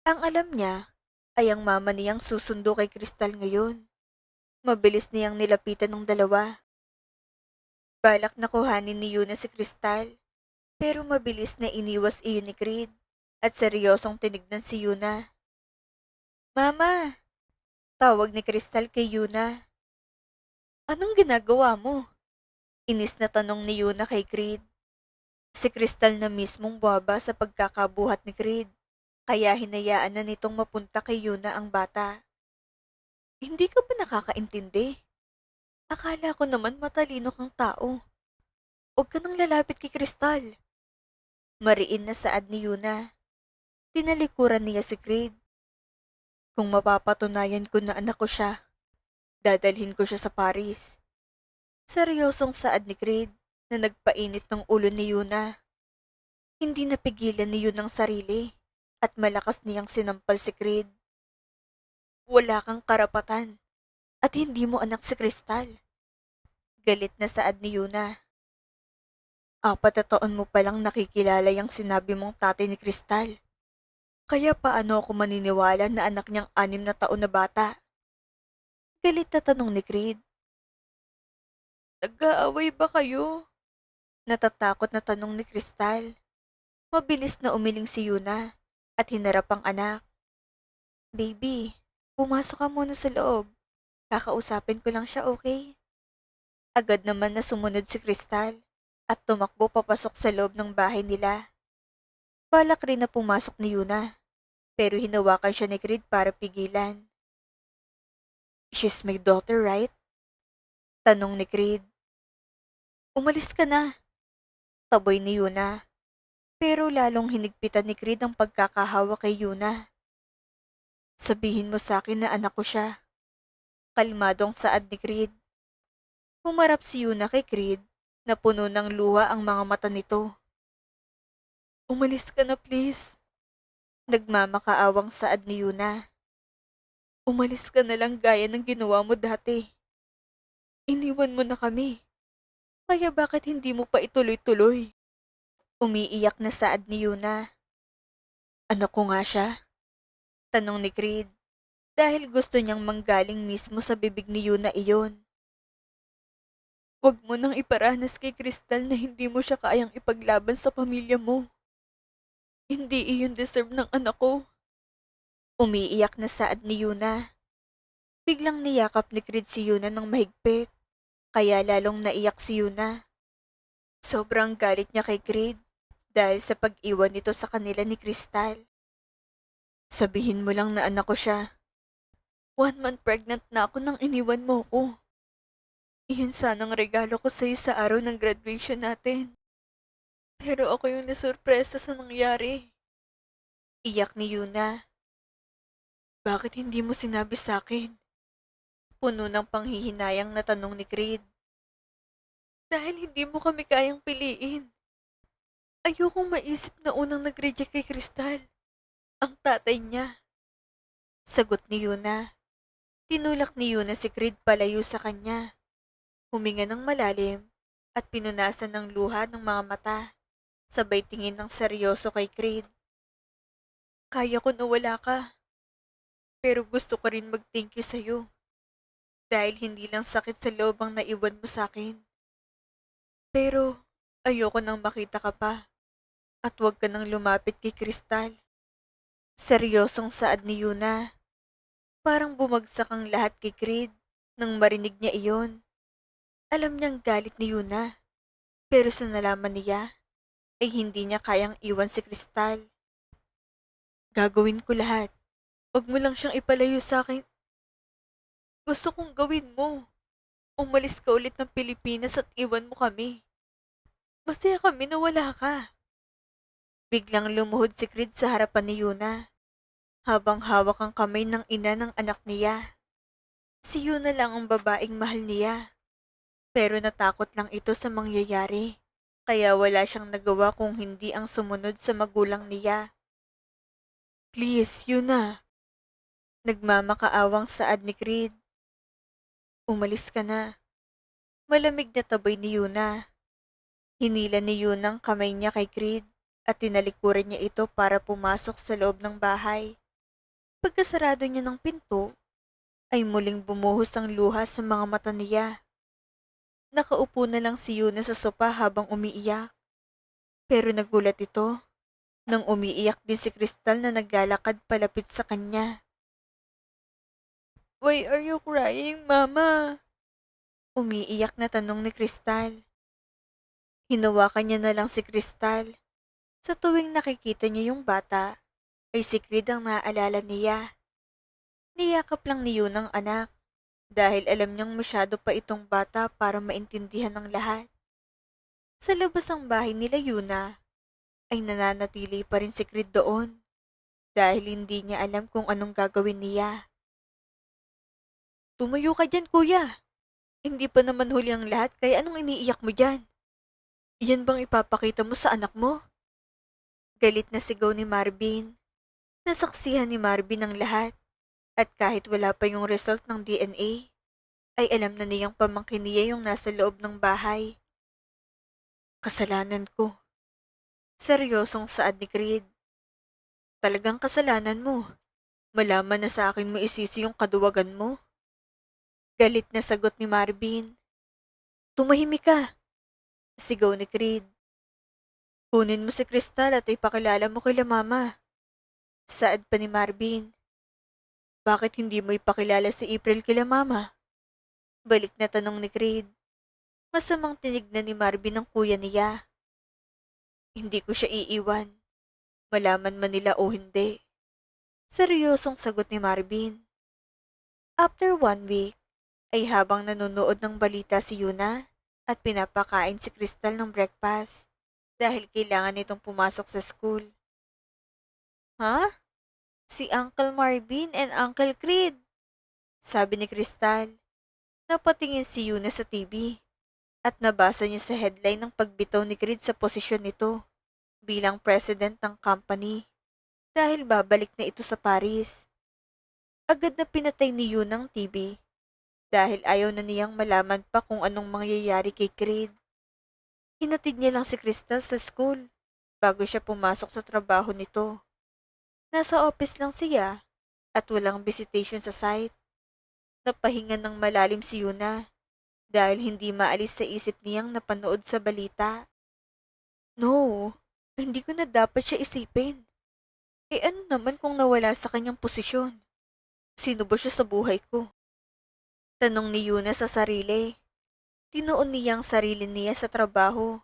Ang alam niya ay ang mama niyang susundo kay Crystal ngayon. Mabilis niyang nilapitan ng dalawa. Balak na kuhanin ni Yuna si Crystal, pero mabilis na iniwas iyon ni Creed at seryosong tinignan si Yuna. Mama! Tawag ni Crystal kay Yuna. Anong ginagawa mo? Inis na tanong ni Yuna kay Creed. Si Crystal na mismong buwaba sa pagkakabuhat ni Creed, kaya hinayaan na nitong mapunta kay Yuna ang bata. Hindi ka ba nakakaintindi? Akala ko naman matalino kang tao. Huwag ka nang lalapit kay Crystal. Mariin na saad ni Yuna. Tinalikuran niya si Creed. Kung mapapatunayan ko na anak ko siya, dadalhin ko siya sa Paris. Seryosong saad ni Creed na nagpainit ng ulo ni Yuna. Hindi napigilan ni Yuna ang sarili at malakas niyang sinampal si Creed. Wala kang karapatan at hindi mo anak si Crystal. Galit na saad ni Yuna. 4 na taon mo palang nakikilala yung sinabi mong tatay ni Crystal. Kaya paano ako maniniwala na anak niyang 6 na taon na bata? Galit na tanong ni Creed. Nag-aaway ba kayo? Natatakot na tanong ni Crystal. Mabilis na umiling si Yuna at hinarap ang anak. Baby, pumasok ka muna sa loob. Kakausapin ko lang siya, okay? Agad naman na sumunod si Crystal at tumakbo papasok sa loob ng bahay nila. Balak rin na pumasok ni Yuna, pero hinawakan siya ni Creed para pigilan. She's my daughter, right? Tanong ni Creed. Umalis ka na, taboy ni Yuna. Pero lalong hinigpitan ni Creed ang pagkakahawa kay Yuna. Sabihin mo sa akin na anak ko siya. Kalmadong saad ni Creed. Humarap si Yuna kay Creed na puno ng luha ang mga mata nito. Umalis ka na please. Nagmamakaawang saad ni Yuna. Umalis ka na lang gaya ng ginawa mo dati. Iniwan mo na kami. Kaya bakit hindi mo pa ituloy-tuloy? Umiiyak na saad ni Yuna. Anak ko nga siya? Tanong ni Creed dahil gusto niyang manggaling mismo sa bibig ni Yuna iyon. Huwag mo nang iparanas kay Crystal na hindi mo siya kayang ipaglaban sa pamilya mo. Hindi iyon deserve ng anak ko. Umiiyak na saad ni Yuna. Biglang niyakap ni Creed si Yuna ng mahigpit, kaya lalong naiyak si Yuna. Sobrang galit niya kay Creed dahil sa pag-iwan nito sa kanila ni Crystal. Sabihin mo lang na anak ko siya. 1 month pregnant na ako nang iniwan mo ko. Iyon sanang regalo ko sa'yo sa araw ng graduation natin. Pero ako yung nasurpresa sa nangyari. Iyak ni Yuna. Bakit hindi mo sinabi sa akin? Puno ng panghihinayang na tanong ni Creed. Dahil hindi mo kami kayang piliin. Ayokong maisip na unang nag-reject kay Crystal. Ang tatay niya. Sagot ni Yuna. Tinulak ni Yuna si Creed palayo sa kanya. Huminga ng malalim at pinunasan ng luha ng mga mata. Sabay tingin ng seryoso kay Creed. Kaya ko na wala ka. Pero gusto ko rin mag-thank you sa'yo. Dahil hindi lang sakit sa loob ang naiwan mo sa akin. Pero ayoko nang makita ka pa. At huwag ka nang lumapit kay Crystal. Seryosong saad ni Yuna. Parang bumagsak ang lahat kay Creed nang marinig niya iyon. Alam niyang galit ni Yuna. Pero sa nalaman niya, ay hindi niya kayang iwan si Crystal. Gagawin ko lahat. Huwag mo lang siyang ipalayo sa akin. Gusto kong gawin mo. Umalis ka ulit ng Pilipinas at iwan mo kami. Masaya kami na wala ka. Biglang lumuhod si Creed sa harapan ni Yuna, habang hawak ang kamay ng ina ng anak niya. Si Yuna lang ang babaeng mahal niya, pero natakot lang ito sa mangyayari, kaya wala siyang nagawa kung hindi ang sumunod sa magulang niya. Please, Yuna. Nagmamakaawang saad ni Creed. Umalis ka na. Malamig na taboy ni Yuna. Hinila ni Yuna ang kamay niya kay Creed at tinalikuran niya ito para pumasok sa loob ng bahay. Pagkasarado niya ng pinto, ay muling bumuhos ang luha sa mga mata niya. Nakaupo na lang si Yuna sa sopa habang umiiyak. Pero nagulat ito nang umiiyak din si Crystal na naglalakad palapit sa kanya. Why are you crying, Mama? Umiiyak na tanong ni Crystal. Hinawakan niya na lang si Crystal. Sa tuwing nakikita niya yung bata, ay si Creed ang naaalala niya. Niyakap lang ni Yun ang anak dahil alam niyang masyado pa itong bata para maintindihan ng lahat. Sa labas ng bahay nila Yuna, ay nananatili pa rin si Creed doon dahil hindi niya alam kung anong gagawin niya. Tumayo ka dyan, kuya. Hindi pa naman huli ang lahat kaya anong iniiyak mo dyan? Iyan bang ipapakita mo sa anak mo? Galit na sigaw ni Marvin. Nasaksihan ni Marvin ang lahat at kahit wala pa yung result ng DNA, ay alam na niyang pamangkin niya yung nasa loob ng bahay. Kasalanan ko. Seryosong saad ni Creed. Talagang kasalanan mo. Malaman na sa akin mo isisi yung kaduwagan mo. Galit na sagot ni Marvin. Tumahimik ka. Sigaw ni Creed. Kunin mo si Crystal at ipakilala mo kila mama. Saad pa ni Marvin. Bakit hindi mo ipakilala si April kila mama? Balik na tanong ni Creed. Masamang tinignan ni Marvin ang kuya niya. Hindi ko siya iiwan. Malaman man nila o hindi. Seryosong sagot ni Marvin. After 1 week, ay habang nanonood ng balita si Yuna at pinapakain si Crystal ng breakfast dahil kailangan nitong pumasok sa school. Ha? Si Uncle Marvin and Uncle Creed, sabi ni Crystal. Napatingin si Yuna sa TV at nabasa niya sa headline ng pagbitaw ni Creed sa posisyon nito bilang president ng company dahil babalik na ito sa Paris. Agad na pinatay ni Yuna ang TV dahil ayaw na niyang malaman pa kung anong mangyayari kay Creed. Hinatid niya lang si Crystal sa school bago siya pumasok sa trabaho nito. Nasa office lang siya at walang visitation sa site. Napahinga ng malalim si Yuna dahil hindi maalis sa isip niyang napanood sa balita. No, hindi ko na dapat siya isipin. Ano naman kung nawala sa kanyang posisyon? Sino ba siya sa buhay ko? Tanong ni Yuna sa sarili. Tinuon niya ang sarili niya sa trabaho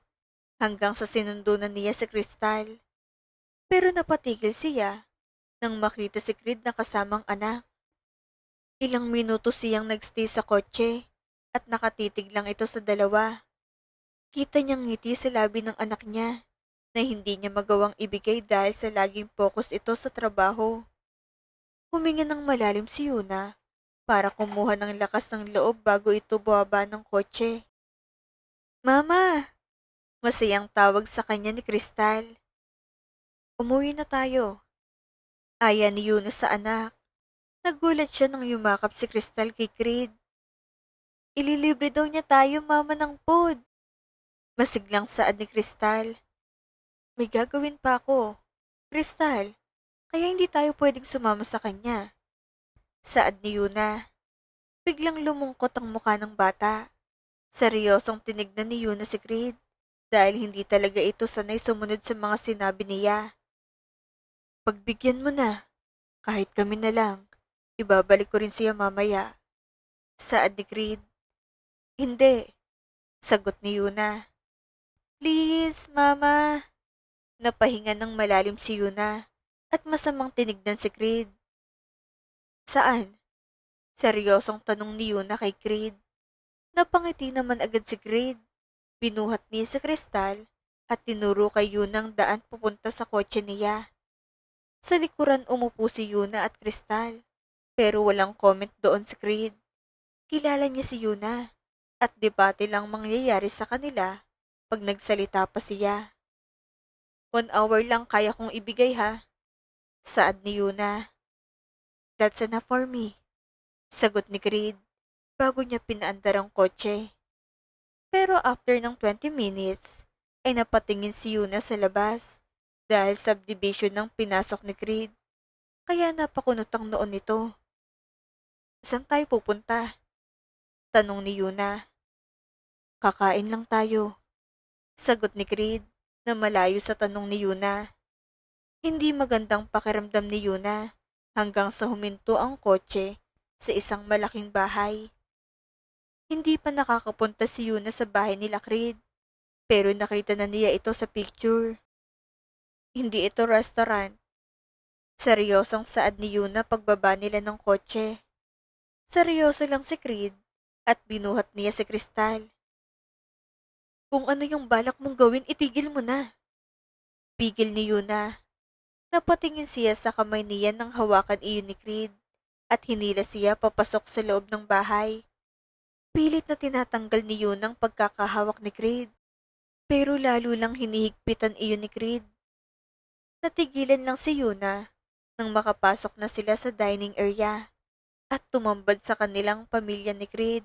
hanggang sa sinundo na niya si Crystal. Pero napatigil siya nang makita si Creed na kasamang anak. Ilang minuto siyang nagstay sa kotse at nakatitig lang ito sa dalawa. Kita niyang ngiti sa labi ng anak niya na hindi niya magawang ibigay dahil sa laging focus ito sa trabaho. Huminga ng malalim si Yuna para kumuha ng lakas ng loob bago ito bumaba ng kotse. Mama! Masayang tawag sa kanya ni Crystal. Umuwi na tayo. Aya ni Yuna sa anak. Nagulat siya nang yumakap si Crystal kay Creed. Ililibre daw niya tayo, mama, ng food. Masiglang saad ni Crystal. May gagawin pa ako. Crystal, kaya hindi tayo pwedeng sumama sa kanya. Saad ni Yuna. Biglang lumungkot ang mukha ng bata. Seryosong tinignan ni Yuna si Creed dahil hindi talaga ito sanay sumunod sa mga sinabi niya. Pagbigyan mo na, kahit kami na lang, ibabalik ko rin siya mamaya. Saad ni Creed. Hindi, sagot ni Yuna. Please, mama. Napahinga ng malalim si Yuna at masamang tinignan si Creed. Saan? Seryosong tanong ni Yuna kay Creed. Napangiti naman agad si Creed. Binuhat niya si Crystal at tinuro kay Yuna ang daan pupunta sa kotse niya. Sa likuran umupo si Yuna at Crystal, pero walang comment doon si Creed. Kilala niya si Yuna at debate lang mangyayari sa kanila pag nagsalita pa siya. 1 hour lang kaya kong ibigay ha, saad ni Yuna. That's enough for me, sagot ni Creed bago niya pinaandar ang kotse. Pero after ng 20 minutes, ay napatingin si Yuna sa labas dahil subdivision ng pinasok ni Creed. Kaya napakunot ang noon nito. Saan tayo pupunta? Tanong ni Yuna. Kakain lang tayo, sagot ni Creed na malayo sa tanong ni Yuna. Hindi magandang pakiramdam ni Yuna hanggang sa huminto ang kotse sa isang malaking bahay. Hindi pa nakakapunta si Yuna sa bahay nila Creed, pero nakita na niya ito sa picture. Hindi ito restaurant. Seryosong saad ni Yuna pagbaba nila ng kotse. Seryoso lang si Creed at binuhat niya si Crystal. Kung ano yung balak mong gawin, itigil mo na. Pigil ni Yuna. Napatingin siya sa kamay niya nang hawakan iyon ni Creed at hinila siya papasok sa loob ng bahay. Pilit na tinatanggal ni Yuna ang pagkakahawak ni Creed, pero lalo lang hinihigpitan iyon ni Creed. Natigilan lang si Yuna nang makapasok na sila sa dining area at tumambad sa kanilang pamilya ni Creed.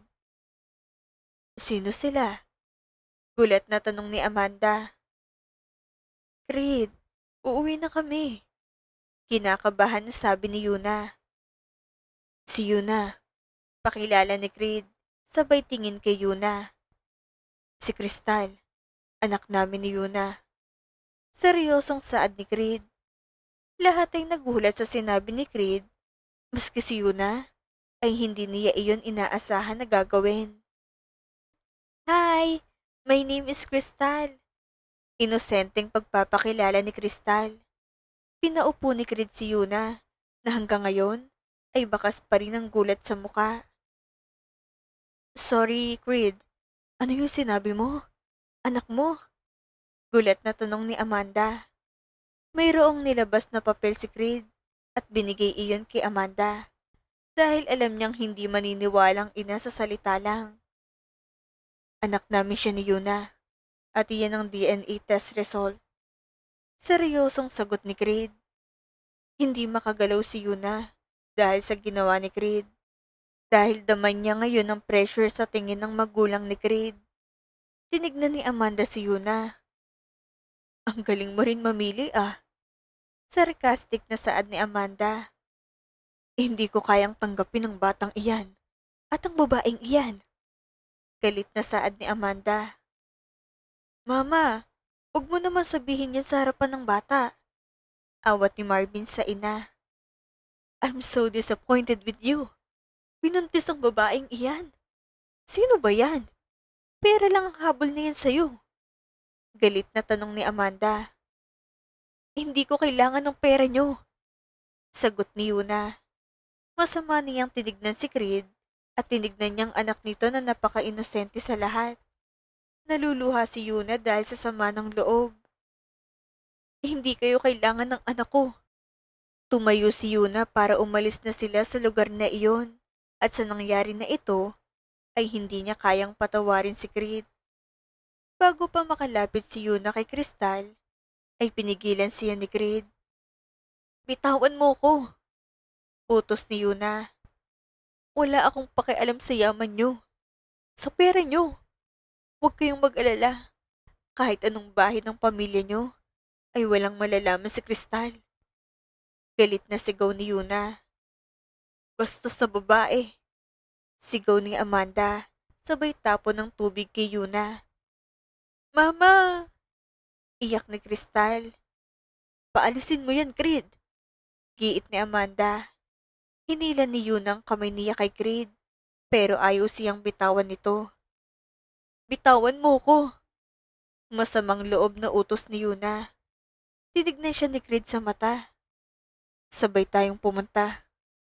Sino sila? Gulat na tanong ni Amanda. Creed, uuwi na kami. Kinakabahan na sabi ni Yuna. Si Yuna, pakilala ni Creed, sabay tingin kay Yuna. Si Crystal, anak namin ni Yuna. Seryosong saad ni Creed. Lahat ay nagulat sa sinabi ni Creed, maski si Yuna ay hindi niya iyon inaasahan na gagawin. Hi, my name is Crystal. Inosenteng pagpapakilala ni Crystal. Pinaupo ni Creed si Yuna na hanggang ngayon ay bakas pa rin ang gulat sa muka. Sorry, Creed. Ano yung sinabi mo? Anak mo? Gulat na tanong ni Amanda. Mayroong nilabas na papel si Creed at binigay iyon kay Amanda dahil alam niyang hindi maniniwalang ina sa salita lang. Anak namin siya ni Yuna at iyan ang DNA test result. Seryosong sagot ni Creed. Hindi makagalaw si Yuna dahil sa ginawa ni Creed. Dahil daman niya ngayon ang pressure sa tingin ng magulang ni Creed. Tinignan ni Amanda si Yuna. Ang galing mo rin mamili ah. Sarcastic na saad ni Amanda. Hindi ko kayang tanggapin ang batang iyan at ang babaeng iyan. Galit na saad ni Amanda. Mama, huwag mo naman sabihin yan sa harapan ng bata. Awat ni Marvin sa ina. I'm so disappointed with you. Binuntis ang babaeng iyan. Sino ba yan? Pera lang ang habol na yan sa'yo. Galit na tanong ni Amanda. Hindi ko kailangan ng pera nyo, sagot ni Yuna. Masama niyang tinignan si Creed at tinignan niyang anak nito na napaka-inosente sa lahat. Naluluha si Yuna dahil sa sama ng loob. Hindi kayo kailangan ng anak ko. Tumayo si Yuna para umalis na sila sa lugar na iyon at sa nangyari na ito ay hindi niya kayang patawarin si Creed. Bago pa makalapit si Yuna kay Crystal, ay pinigilan siya ni Creed. Bitawan mo ko, utos ni Yuna. Wala akong pakialam sa yaman nyo. Sa pera nyo. Huwag kayong mag-alala. Kahit anong bahay ng pamilya nyo, ay walang malalaman si Crystal. Galit na sigaw ni Yuna. Bastos na babae. Sigaw ni Amanda, sabay tapon ng tubig kay Yuna. Mama! Iyak ni Crystal. Paalisin mo yan, Creed. Giit ni Amanda. Hinila ni Yuna ang kamay niya kay Creed, pero ayaw siyang bitawan nito. Bitawan mo ko. Masamang loob na utos ni Yuna. Tinignan siya ni Creed sa mata. Sabay tayong pumunta.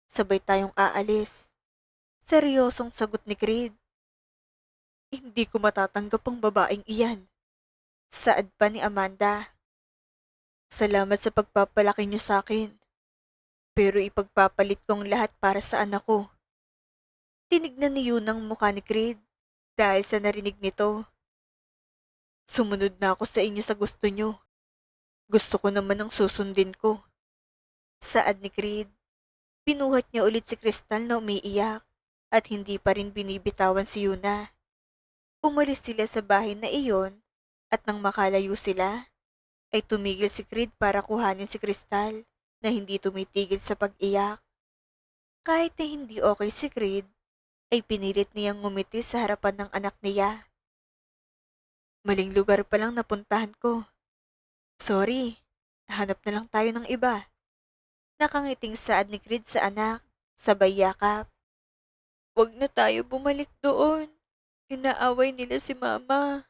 Sabay tayong aalis. Seryosong sagot ni Creed. Hindi ko matatanggap ang babaeng iyan. Saad pa ni Amanda. Salamat sa pagpapalaki niyo sa akin. Pero ipagpapalit ko ang lahat para sa anak ko. Tinignan ni Yuna ang mukha ni Creed dahil sa narinig nito. Sumunod na ako sa inyo sa gusto niyo. Gusto ko naman ang susundin ko. Saad ni Creed. Pinuhat niya ulit si Crystal na umiiyak at hindi pa rin binibitawan si Yuna. Umalis sila sa bahay na iyon at nang makalayo sila, ay tumigil si Creed para kuhanin si Crystal na hindi tumitigil sa pag-iyak. Kahit na hindi okay si Creed, ay pinilit niyang ngumiti sa harapan ng anak niya. Maling lugar pa lang napuntahan ko. Sorry, hanap na lang tayo ng iba. Nakangiting saad ni Creed sa anak, sabay yakap. Huwag na tayo bumalik doon. Inaaway nila si Mama.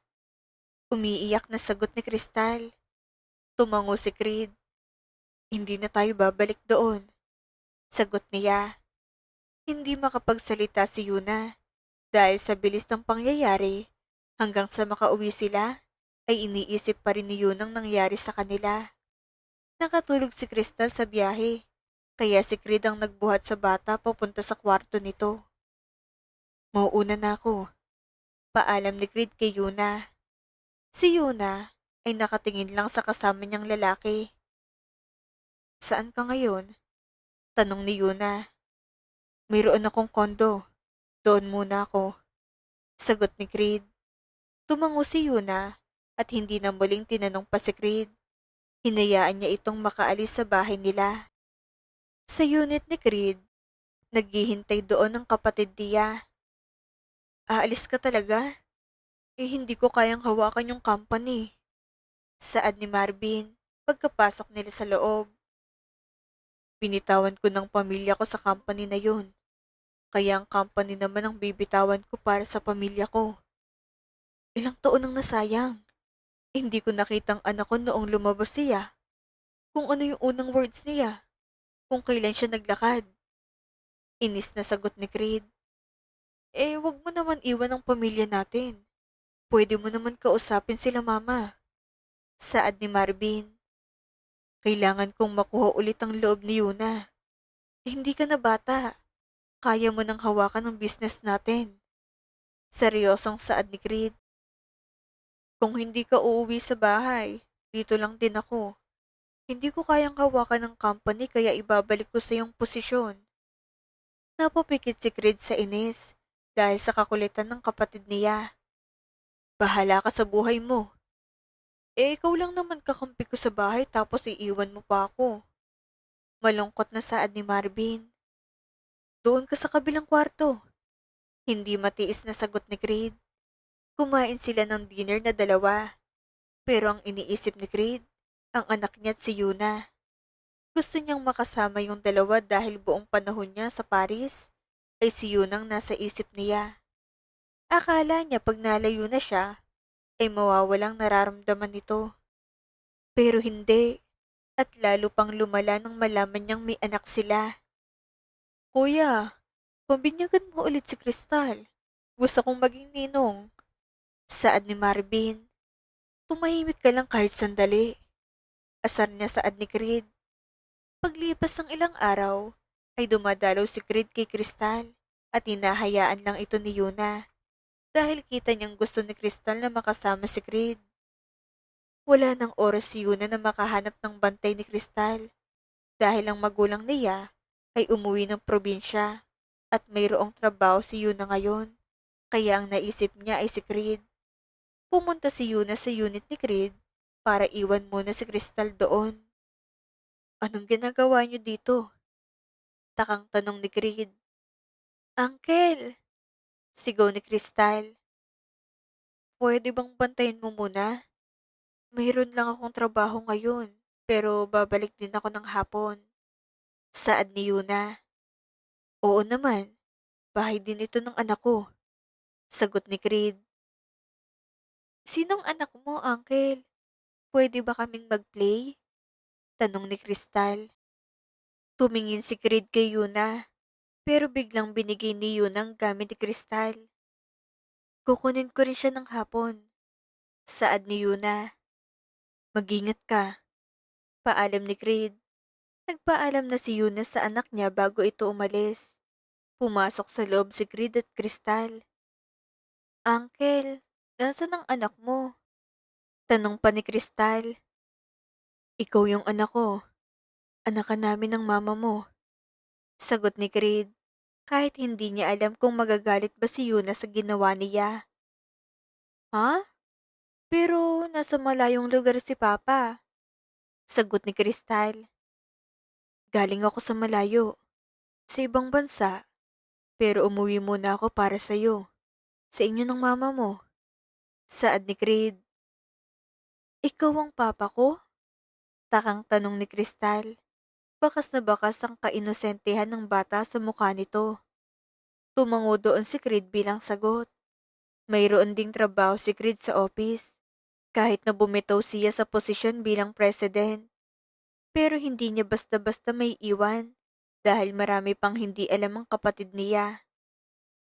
Umiiyak na sagot ni Crystal. Tumango si Creed. Hindi na tayo babalik doon. Sagot niya. Hindi makapagsalita si Yuna dahil sa bilis ng pangyayari hanggang sa makauwi sila ay iniisip pa rin ni Yuna ang nangyari sa kanila. Nakatulog si Crystal sa biyahe kaya si Creed ang nagbuhat sa bata papunta sa kwarto nito. Mauuna na ako. Paalam ni Creed kay Yuna. Si Yuna ay nakatingin lang sa kasama niyang lalaki. Saan ka ngayon? Tanong ni Yuna. Mayroon akong kondo. Doon muna ako. Sagot ni Creed. Tumango si Yuna at hindi na muling tinanong pa si Creed. Hinayaan niya itong makaalis sa bahay nila. Sa unit ni Creed, naghihintay doon ang kapatid niya. Aalis ka talaga? Hindi ko kayang hawakan yung company. Saad ni Marvin pagkapasok nila sa loob. Binitawan ko ng pamilya ko sa company na yun. Kaya ang company naman ang bibitawan ko para sa pamilya ko. Ilang taon ang nasayang. Hindi ko nakitang anak ko noong lumabas siya. Kung ano yung unang words niya. Kung kailan siya naglakad. Inis na sagot ni Creed. Wag mo naman iwan ang pamilya natin. Pwede mo naman kausapin sila mama. Saad ni Marvin. Kailangan kong makuha ulit ang loob ni Yuna. Hindi ka na bata. Kaya mo nang hawakan ang business natin. Seryosong saad ni Creed. Kung hindi ka uuwi sa bahay, dito lang din ako. Hindi ko kayang hawakan ng company kaya ibabalik ko sa iyong posisyon. Napapikit si Creed sa inis dahil sa kakulitan ng kapatid niya. Bahala ka sa buhay mo. Ikaw lang naman kakampi ko sa bahay tapos iiwan mo pa ako. Malungkot na saad ni Marvin. Doon ka sa kabilang kwarto. Hindi matiis na sagot ni Creed. Kumain sila ng dinner na dalawa. Pero ang iniisip ni Creed, ang anak niya at si Yuna. Gusto niyang makasama yung dalawa dahil buong panahon niya sa Paris ay si Yunang nasa isip niya. Akala niya pag nalayo na siya, ay mawawalang nararamdaman nito. Pero hindi, at lalo pang lumala nang malaman niyang may anak sila. Kuya, pabinyagan mo ulit si Kristal. Gusto kong maging ninong. Saad ni Marvin. Tumahimik ka lang kahit sandali. Asar niya saad ni Creed. Paglipas ng ilang araw, ay dumadalaw si Creed kay Kristal at hinahayaan lang ito ni Yuna dahil kita niyang gusto ni Kristal na makasama si Creed. Wala nang oras si Yuna na makahanap ng bantay ni Kristal dahil ang magulang niya ay umuwi ng probinsya at mayroong trabaho si Yuna ngayon kaya ang naisip niya ay si Creed. Pumunta si Yuna sa unit ni Creed para iwan muna si Kristal doon. Anong ginagawa niyo dito? Takang tanong ni Creed. Uncle! Sigaw ni Kristal. Pwede bang bantayan mo muna? Mayroon lang akong trabaho ngayon, pero babalik din ako ng hapon. Saad ni Yuna. Oo naman, bahay din ito ng anak ko. Sagot ni Creed. Sinong anak mo, Uncle? Pwede ba kaming mag-play? Tanong ni Kristal. Tumingin si Creed kay Yuna, pero biglang binigay ni Yuna ang gamit ni Kristal. Kukunin ko rin siya ng hapon. Saad ni Yuna. Mag-ingat ka. Paalam ni Creed. Nagpaalam na si Yuna sa anak niya bago ito umalis. Pumasok sa loob si Creed at Kristal. Uncle, nasaan ang anak mo? Tanong pa ni Kristal. Ikaw yung anak ko. Anak ka namin ng mama mo. Sagot ni Creed, kahit hindi niya alam kung magagalit ba si Yuna sa ginawa niya. Ha? Pero nasa malayong lugar si Papa. Sagot ni Kristal. Galing ako sa malayo, sa ibang bansa, pero umuwi muna ako para sa'yo, sa inyo ng mama mo. Saad ni Creed. Ikaw ang papa ko? Takang tanong ni Kristal. Bakas na bakas ang kainosentehan ng bata sa mukha nito. Tumango doon si Creed bilang sagot. Mayroon ding trabaho si Creed sa office, kahit na bumitaw siya sa posisyon bilang president. Pero hindi niya basta-basta may iwan dahil marami pang hindi alam ang kapatid niya.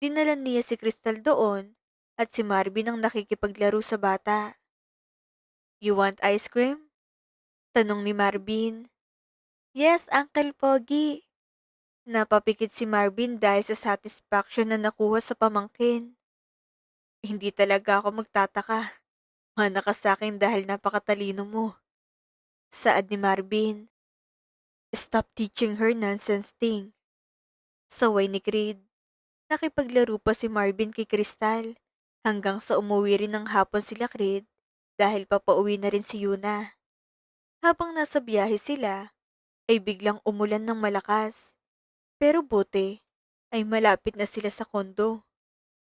Dinala niya si Crystal doon at si Marvin ang nakikipaglaro sa bata. You want ice cream? Tanong ni Marvin. Yes, Uncle Pogi. Napapikit si Marvin dahil sa satisfaction na nakuha sa pamangkin. Hindi talaga ako magtataka. Mana ka sa akin dahil napakatalino mo. Saad ni Marvin. Stop teaching her nonsense thing. Saway ni Creed. Nakipaglaro pa si Marvin kay Crystal hanggang sa umuwi rin ng hapon sila Creed dahil papauwi na rin si Yuna. Habang nasa biyahe sila, ay biglang umulan ng malakas. Pero buti, ay malapit na sila sa kondo.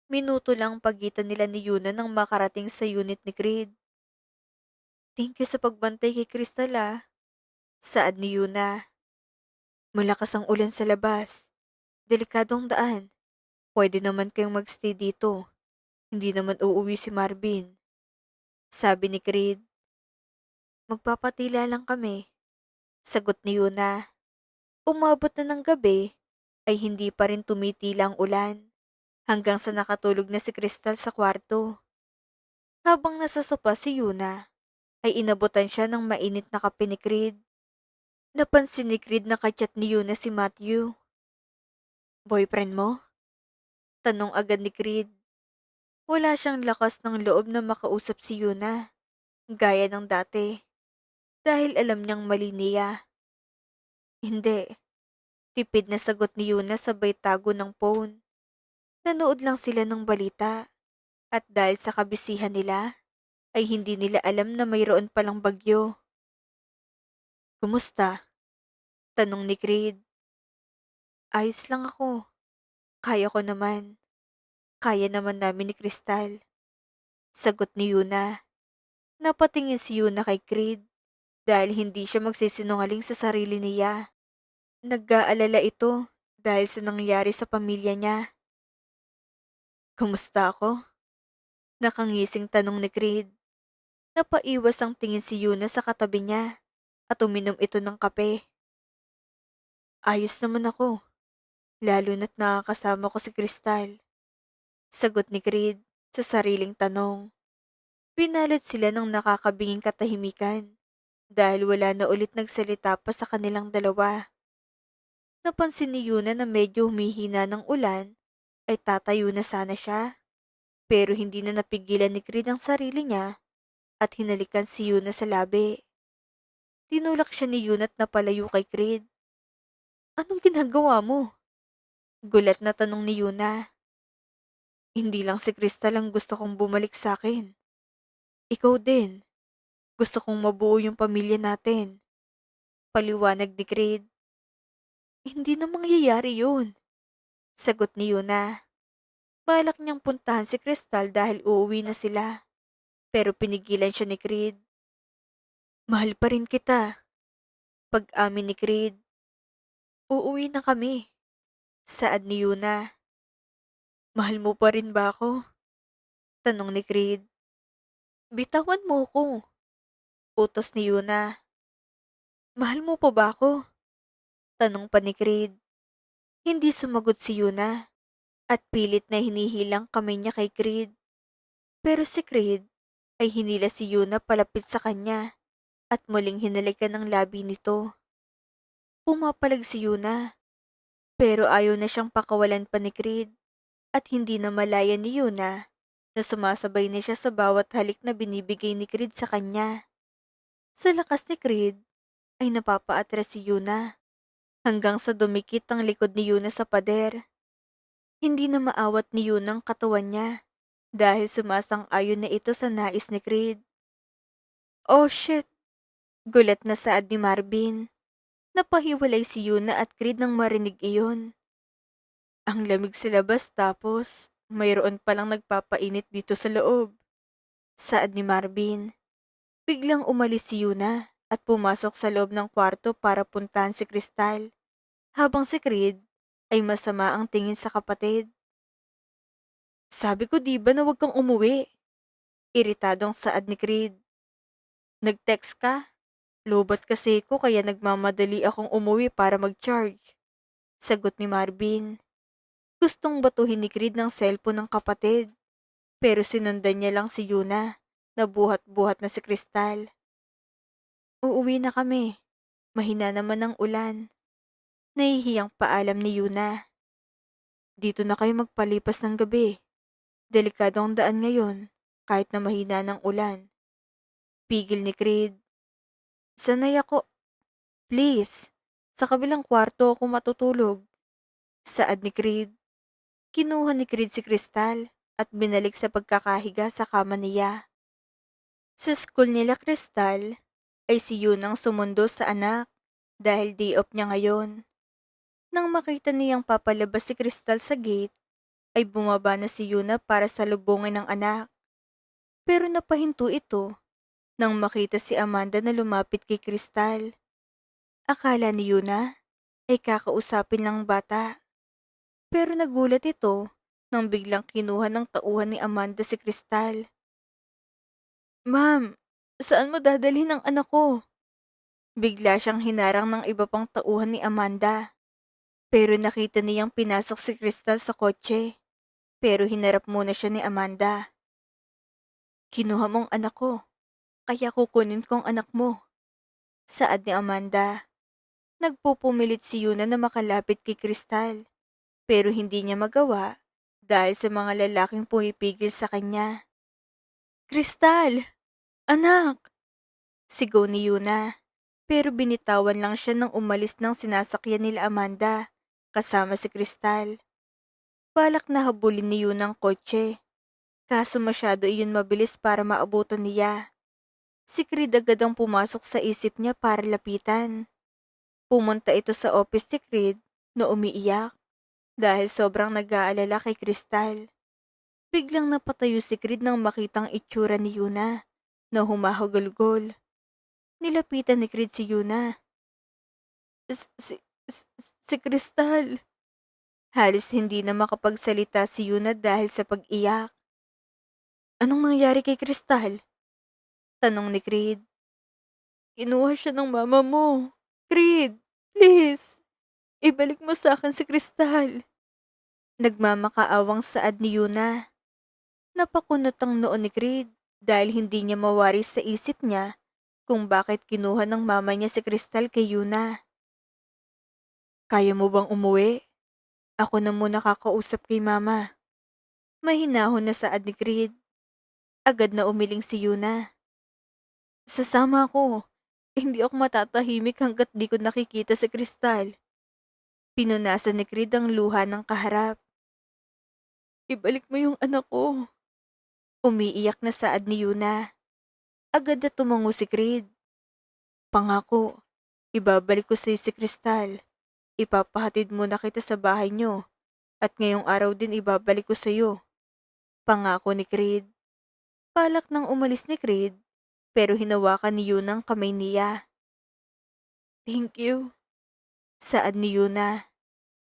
Minuto lang pagitan nila ni Yuna nang makarating sa unit ni Creed. Thank you sa pagbantay kay Crystal ah. Saad ni Yuna. Malakas ang ulan sa labas. Delikadong daan. Pwede naman kayong magstay dito. Hindi naman uuwi si Marvin. Sabi ni Creed. Magpapatila lang kami. Sagot ni Yuna. Umabot na ng gabi, ay hindi pa rin tumitila ang ulan. Hanggang sa nakatulog na si Crystal sa kwarto. Habang nasa sopa si Yuna, ay inabutan siya ng mainit na kape ni Creed. Napansin ni Creed na kachat ni Yuna si Matthew. Boyfriend mo? Tanong agad ni Creed. Wala siyang lakas ng loob na makausap si Yuna, gaya ng dati, dahil alam niyang mali niya. Hindi. Tipid na sagot ni Yuna sabay tago ng phone. Nanood lang sila ng balita, at dahil sa kabisihan nila, ay hindi nila alam na mayroon palang bagyo. Kumusta? Tanong ni Creed. Ayos lang ako. Kaya ko naman. Kaya naman namin ni Crystal. Sagot ni Yuna. Napatingin si Yuna kay Creed dahil hindi siya magsisinungaling sa sarili niya. Nag-aalala ito dahil sa nangyari sa pamilya niya. Kumusta ako? Nakangising tanong ni Creed. Napaiwas ang tingin si Yuna sa katabi niya at uminom ito ng kape. Ayos naman ako, lalo na't nakakasama ko si Crystal. Sagot ni Creed sa sariling tanong. Pinalot sila ng nakakabinging katahimikan dahil wala na ulit nagsalita pa sa kanilang dalawa. Napansin ni Yuna na medyo humihina ng ulan ay tatayo na sana siya. Pero hindi na napigilan ni Creed ang sarili niya at hinalikan si Yuna sa labi. Tinulak siya ni Yuna at napalayo kay Creed. Anong ginagawa mo? Gulat na tanong ni Yuna. Hindi lang si Crystal ang gusto kong bumalik sa akin. Ikaw din. Gusto kong mabuo yung pamilya natin. Paliwanag ni Creed. Hindi na mangyayari yun. Sagot ni Yuna. Balak niyang puntahan si Crystal dahil uuwi na sila. Pero pinigilan siya ni Creed. Mahal pa rin kita. Pag-amin ni Creed. Uuwi na kami. Saad ni Yuna. Mahal mo pa rin ba ako? Tanong ni Creed. Bitawan mo ko. Utos ni Yuna. Mahal mo pa ba ako? Tanong pa ni Creed. Hindi sumagot si Yuna at pilit na hinihilang kamay niya kay Creed. Pero si Creed ay hinila si Yuna palapit sa kanya at muling hinalikan ng labi nito. Pumapalag si Yuna pero ayaw na siyang pakawalan pa ni Creed at hindi na malaya ni Yuna na sumasabay na siya sa bawat halik na binibigay ni Creed sa kanya. Sa lakas ni Creed ay napapaatras si Yuna hanggang sa dumikit ang likod ni Yuna sa pader. Hindi na maawat ni Yuna ang katawan niya dahil sumasang-ayon na ito sa nais ni Creed. Oh shit! Gulat na saad ni Marvin. Napahiwalay si Yuna at Creed nang marinig iyon. Ang lamig sa labas tapos mayroon palang nagpapainit dito sa loob. Saad ni Marvin. Biglang umalis si Yuna at pumasok sa loob ng kwarto para puntahan si Crystal. Habang si Creed ay masama ang tingin sa kapatid. Sabi ko di ba na huwag kang umuwi? Iritadong saad ni Creed. Nag-text ka? Lobat kasi ko kaya nagmamadali akong umuwi para mag-charge. Sagot ni Marvin. Gustong batuhin ni Creed ng cellphone ng kapatid. Pero sinundan niya lang si Yuna na buhat-buhat na si Crystal. Uuwi na kami. Mahina naman ang ulan. Nahihiyang paalam ni Yuna. Dito na kayo magpalipas ng gabi. Delikado ang daan ngayon kahit na mahina ng ulan. Pigil ni Creed. Sanay ako. Please, sa kabilang kwarto ako matutulog. Saad ni Creed. Kinuha ni Creed si Crystal at binalik sa pagkakahiga sa kama niya. Sa school nila Crystal ay si Yunang sumundo sa anak dahil day off niya ngayon. Nang makita niyang papalabas si Crystal sa gate, ay bumaba na si Yuna para salubungin ng anak. Pero napahinto ito nang makita si Amanda na lumapit kay Crystal. Akala ni Yuna ay kakausapin lang ang bata. Pero nagulat ito nang biglang kinuha ng tauhan ni Amanda si Crystal. Ma'am, saan mo dadalhin ang anak ko? Bigla siyang hinarang ng iba pang tauhan ni Amanda. Pero nakita niyang pinasok si Crystal sa kotse. Pero hinarap muna siya ni Amanda. Kinuha mong anak ko, kaya kukunin ko ang anak mo. Saad ni Amanda. Nagpupumilit si Yuna na makalapit kay Crystal. Pero hindi niya magawa dahil sa mga lalaking pumipigil sa kanya. Crystal! Anak! Sigaw ni Yuna. Pero binitawan lang siya nang umalis ng sinasakyan nila Amanda kasama si Crystal. Balak na habulin ni Yuna ang kotse. Kaso masyado iyon mabilis para maabutan niya. Si Creed agad ang pumasok sa isip niya para lapitan. Pumunta ito sa office ni Creed na umiiyak dahil sobrang nag-aalala kay Crystal. Biglang napatayo si Creed nang makitang itsura ni Yuna na humahagulgol. Nilapitan ni Creed si Yuna. "S- Si, si, si Crystal." Halos hindi na makapagsalita si Yuna dahil sa pag-iyak. Anong nangyari kay Crystal? Tanong ni Creed. Kinuha siya ng mama mo. Creed, please, ibalik mo sa akin si Crystal. Nagmamakaawang saad ni Yuna. Napakunot ang noo ni Creed dahil hindi niya mawaris sa isip niya kung bakit kinuha ng mama niya si Crystal kay Yuna. Kaya mo bang umuwi? Ako na muna kakausap kay mama. Mahinahon na saad ni Creed. Agad na umiling si Yuna. Sasama ako. Hindi ako matatahimik hanggat di ko nakikita si Crystal. Pinunasan ni Creed ang luha ng kaharap. Ibalik mo yung anak ko. Umiiyak na saad ni Yuna. Agad na tumango si Creed. Pangako, ibabalik ko sa'yo si Crystal. Ipapahatid muna kita sa bahay niyo. At ngayong araw din ibabalik ko sa'yo. Pangako ni Creed. Palak nang umalis ni Creed, pero hinawakan ni Yuna ang kamay niya. Thank you. Saad ni Yuna.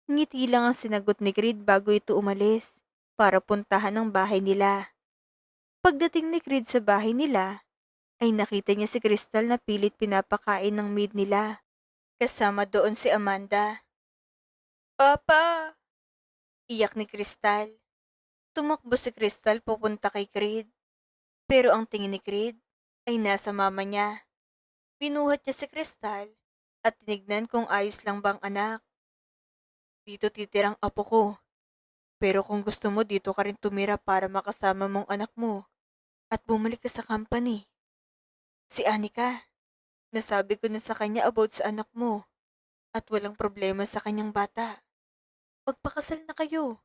Ngiti lang ang sinagot ni Creed bago ito umalis para puntahan ang bahay nila. Pagdating ni Creed sa bahay nila, ay nakita niya si Crystal na pilit pinapakain ng maid nila. Kasama doon si Amanda. Papa! Iyak ni Crystal. Tumakbo si Crystal pupunta kay Creed. Pero ang tingin ni Creed ay nasa mama niya. Pinuhat niya si Crystal at tinignan kung ayos lang bang anak. Dito titirang apo ko. Pero kung gusto mo dito ka rin tumira para makasama mong anak mo at bumalik ka sa company. Si Anika, nasabi ko na sa kanya about sa anak mo at walang problema sa kanyang bata. Magpakasal na kayo.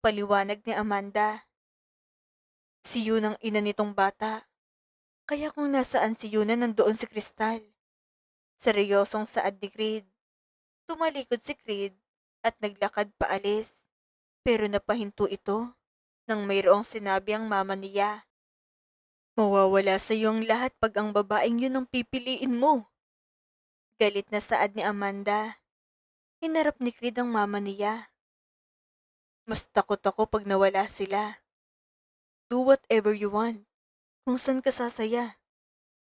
Paliwanag ni Amanda. Si Yun ang ina nitong bata. Kaya kung nasaan si Yuna nandoon si Crystal. Seryosong saad ni Creed. Tumalikod si Creed at naglakad paalis. Pero napahinto ito nang mayroong sinabi ang mama niya. Mawawala sa iyo ang lahat pag ang babaeng yun ang pipiliin mo. Galit na saad ni Amanda. Hinarap ni Creed ang mama niya. Mas takot ako pag nawala sila. Do whatever you want. Kung saan ka sasaya.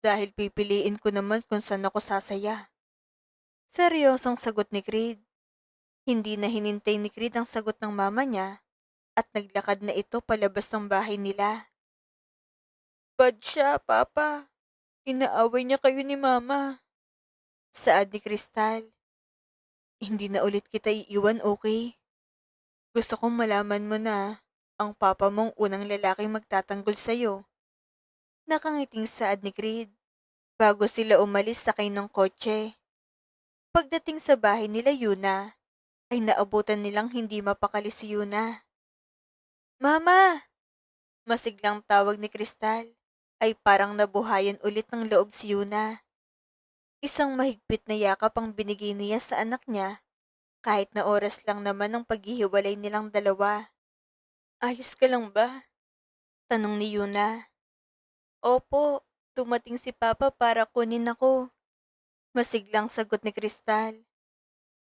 Dahil pipiliin ko naman kung saan ako sasaya. Seryosong sagot ni Creed. Hindi na hinintay ni Creed ang sagot ng mama niya at naglakad na ito palabas ng bahay nila. Bad siya, Papa. Inaaway niya kayo ni Mama. Saad ni Crystal. Hindi na ulit kita iiwan, okay? Gusto kong malaman mo na ang papa mong unang lalaking magtatanggol sa'yo. Nakangiting saad ni Creed. Bago sila umalis sakay ng kotse. Pagdating sa bahay nila Yuna, ay naabutan nilang hindi mapakali si Yuna. Mama! Masiglang tawag ni Crystal ay parang nabuhayan ulit ng loob si Yuna. Isang mahigpit na yakap ang binigay niya sa anak niya kahit na oras lang naman ang paghihiwalay nilang dalawa. Ayos ka lang ba? Tanong ni Yuna. Opo, dumating si Papa para kunin ako. Masiglang sagot ni Crystal.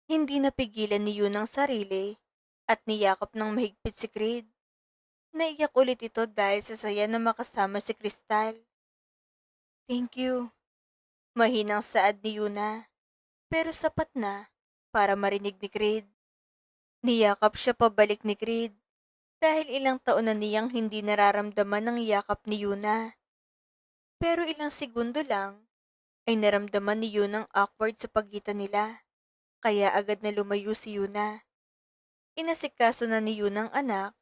Hindi napigilan ni Yuna ang sarili at niyakap ng mahigpit si Creed. Naiyak ulit ito dahil sa saya na makasama si Crystal. Thank you. Mahinang saad ni Yuna, pero sapat na para marinig ni Creed. Niyakap siya pabalik ni Creed dahil ilang taon na niyang hindi nararamdaman ang yakap ni Yuna. Pero ilang segundo lang ay naramdaman ni Yuna ang awkward sa pagitan nila, kaya agad na lumayo si Yuna. Inasikaso na ni Yuna ang anak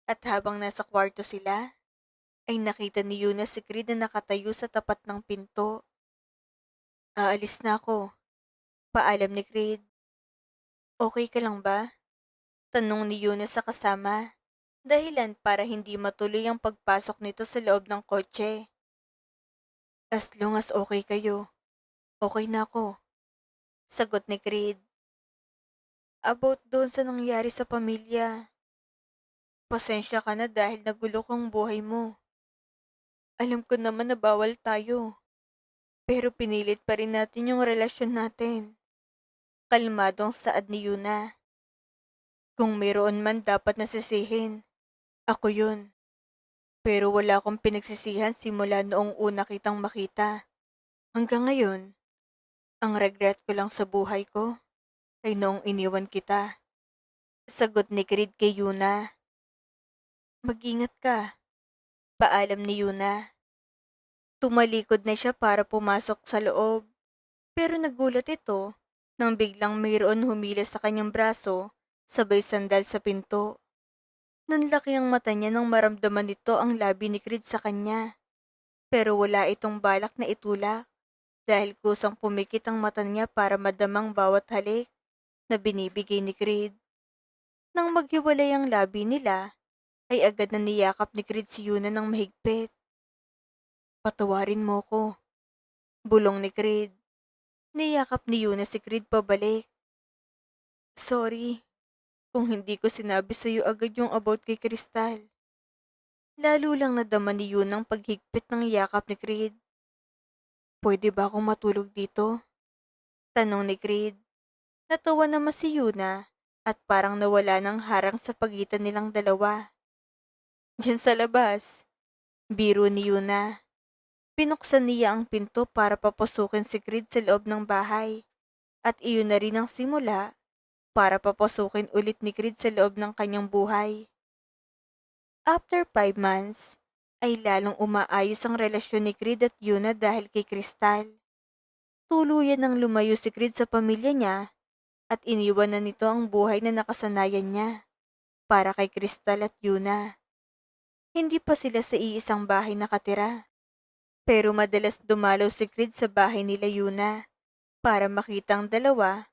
at habang nasa kwarto sila, ay nakita ni Yuna si Creed na nakatayo sa tapat ng pinto. Aalis na ako. Paalam ni Creed. Okay ka lang ba? Tanong ni Yuna sa kasama. Dahilan para hindi matuloy ang pagpasok nito sa loob ng kotse. As long as okay kayo, okay na ako. Sagot ni Creed. About doon sa nangyari sa pamilya. Pasensya ka na dahil nagulo kang buhay mo. Alam ko naman na bawal tayo. Pero pinilit pa rin natin yung relasyon natin. Kalmadong saad ni Yuna. Kung mayroon man dapat nasisihin, ako yun. Pero wala akong pinagsisihan simula noong una kitang makita. Hanggang ngayon, ang regret ko lang sa buhay ko ay noong iniwan kita. Sagot ni Creed kay Yuna. Mag-ingat ka. Paalam ni Yuna. Tumalikod na siya para pumasok sa loob. Pero nagulat ito nang biglang mayroon humila sa kanyang braso sabay sandal sa pinto. Nanlaki ang mata niya nang maramdaman nito ang labi ni Creed sa kanya. Pero wala itong balak na itulak dahil kusang pumikit ang mata niya para madamang bawat halik na binibigay ni Creed. Nang maghiwalay ang labi nila, ay agad na niyakap ni Creed si Yuna ng mahigpit. Patawarin mo ko, bulong ni Creed. Niyakap ni Yuna si Creed pabalik. Sorry, kung hindi ko sinabi sa iyo agad yung about kay Crystal. Lalo lang nadama ni Yuna ang paghigpit ng yakap ni Creed. Pwede ba akong matulog dito? Tanong ni Creed. Natawa naman si Yuna at parang nawala ng harang sa pagitan nilang dalawa. Diyan sa labas, biro ni Yuna. Pinuksan niya ang pinto para papasukin si Creed sa loob ng bahay. At iyon na rin ang simula para papasukin ulit ni Creed sa loob ng kanyang buhay. After 5 months, ay lalong umaayos ang relasyon ni Creed at Yuna dahil kay Crystal. Tuluyan nang lumayo si Creed sa pamilya niya at iniwan na nito ang buhay na nakasanayan niya para kay Crystal at Yuna. Hindi pa sila sa iisang bahay nakatira. Pero madalas dumalaw si Creed sa bahay nila Yuna para makita ang dalawa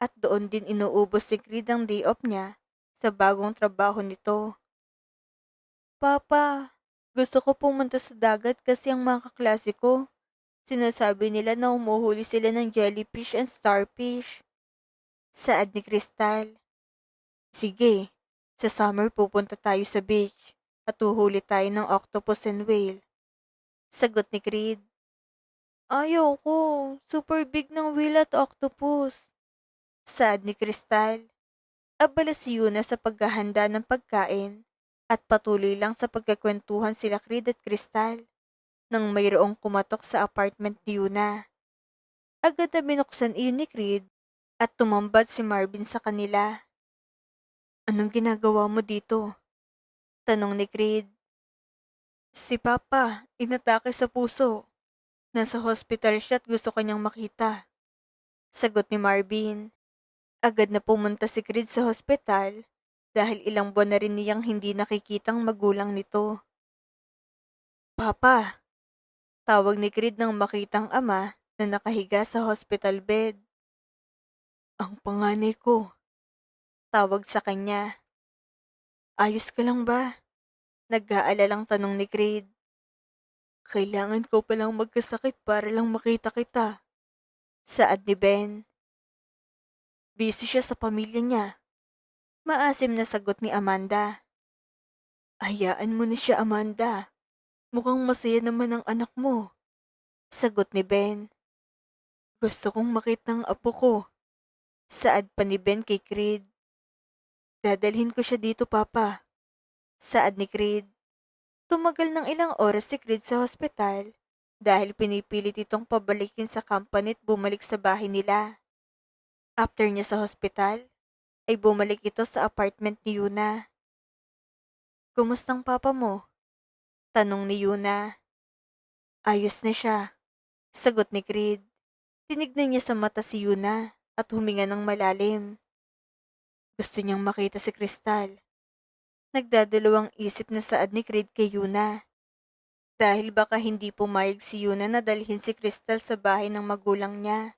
at doon din inuubos si Creed ang day off niya sa bagong trabaho nito. Papa, gusto ko pumunta sa dagat kasi ang mga kaklase ko, sinasabi nila na umuhuli sila ng jellyfish and starfish. Saad ni Crystal. Sige, sa summer pupunta tayo sa beach at uhuli tayo ng octopus and whale. Sagot ni Creed. Ayaw ko, super big ng whale at octopus. Saad ni Crystal. Abala si Yuna sa paghahanda ng pagkain at patuloy lang sa pagkakwentuhan sila Creed at Crystal nang mayroong kumatok sa apartment ni Yuna. Agad na binuksan iyon ni Creed at tumambad si Marvin sa kanila. Anong ginagawa mo dito? Tanong ni Creed. Si Papa, inatake sa puso. Nasa hospital siya at gusto kanyang makita. Sagot ni Marvin. Agad na pumunta si Creed sa hospital dahil ilang buwan na rin niyang hindi nakikitang magulang nito. Papa, tawag ni Creed nang makitang ama na nakahiga sa hospital bed. Ang panganay ko, tawag sa kanya. Ayos ka lang ba? Nag-aalalang tanong ni Creed. Kailangan ko palang magkasakit para lang makita kita. Saad ni Ben. Busy siya sa pamilya niya. Maasim na sagot ni Amanda. Hayaan mo na siya, Amanda. Mukhang masaya naman ang anak mo. Sagot ni Ben. Gusto kong makita ang apo ko. Saad pa ni Ben kay Creed. Dadalhin ko siya dito, Papa. Saad ni Creed. Tumagal ng ilang oras si Creed sa hospital dahil pinipilit itong pabalikin sa company at bumalik sa bahay nila. After niya sa hospital, ay bumalik ito sa apartment ni Yuna. Kumustang papa mo? Tanong ni Yuna. Ayos na siya. Sagot ni Creed. Tinignan niya sa mata si Yuna at huminga ng malalim. Gusto niyang makita si Crystal. Nagdadalawang isip na saad ni Creed kay Yuna. Dahil baka hindi pumayag si Yuna na dalhin si Crystal sa bahay ng magulang niya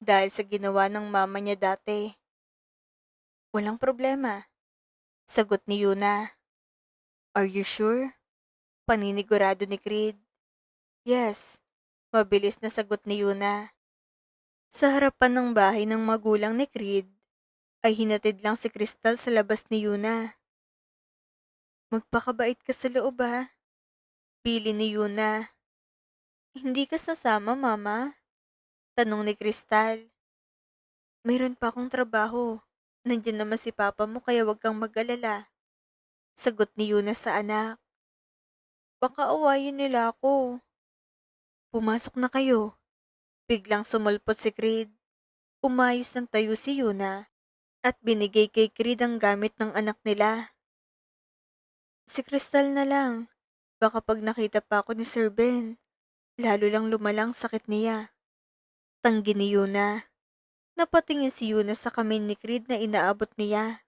dahil sa ginawa ng mama niya dati. Walang problema. Sagot ni Yuna. Are you sure? Paninigurado ni Creed. Yes. Mabilis na sagot ni Yuna. Sa harapan ng bahay ng magulang ni Creed, ay hinatid lang si Crystal sa labas ni Yuna. Magpakabait ka sa loob ha. Pili ni Yuna. Hindi ka sasama, Mama? Tanong ni Crystal. Mayroon pa akong trabaho. Nandiyan naman si Papa mo kaya wag kang mag-alala. Sagot ni Yuna sa anak. Baka awayin nila ako. Pumasok na kayo. Biglang sumulpot si Creed. Umayos ng tayo si Yuna at binigay kay Creed ang gamit ng anak nila. Si Crystal na lang. Baka pag nakita pa ako ni Sir Ben, lalo lang lumalang sakit niya. Tanggi ni Yuna. Napatingin si Yuna sa kamay ni Creed na inaabot niya.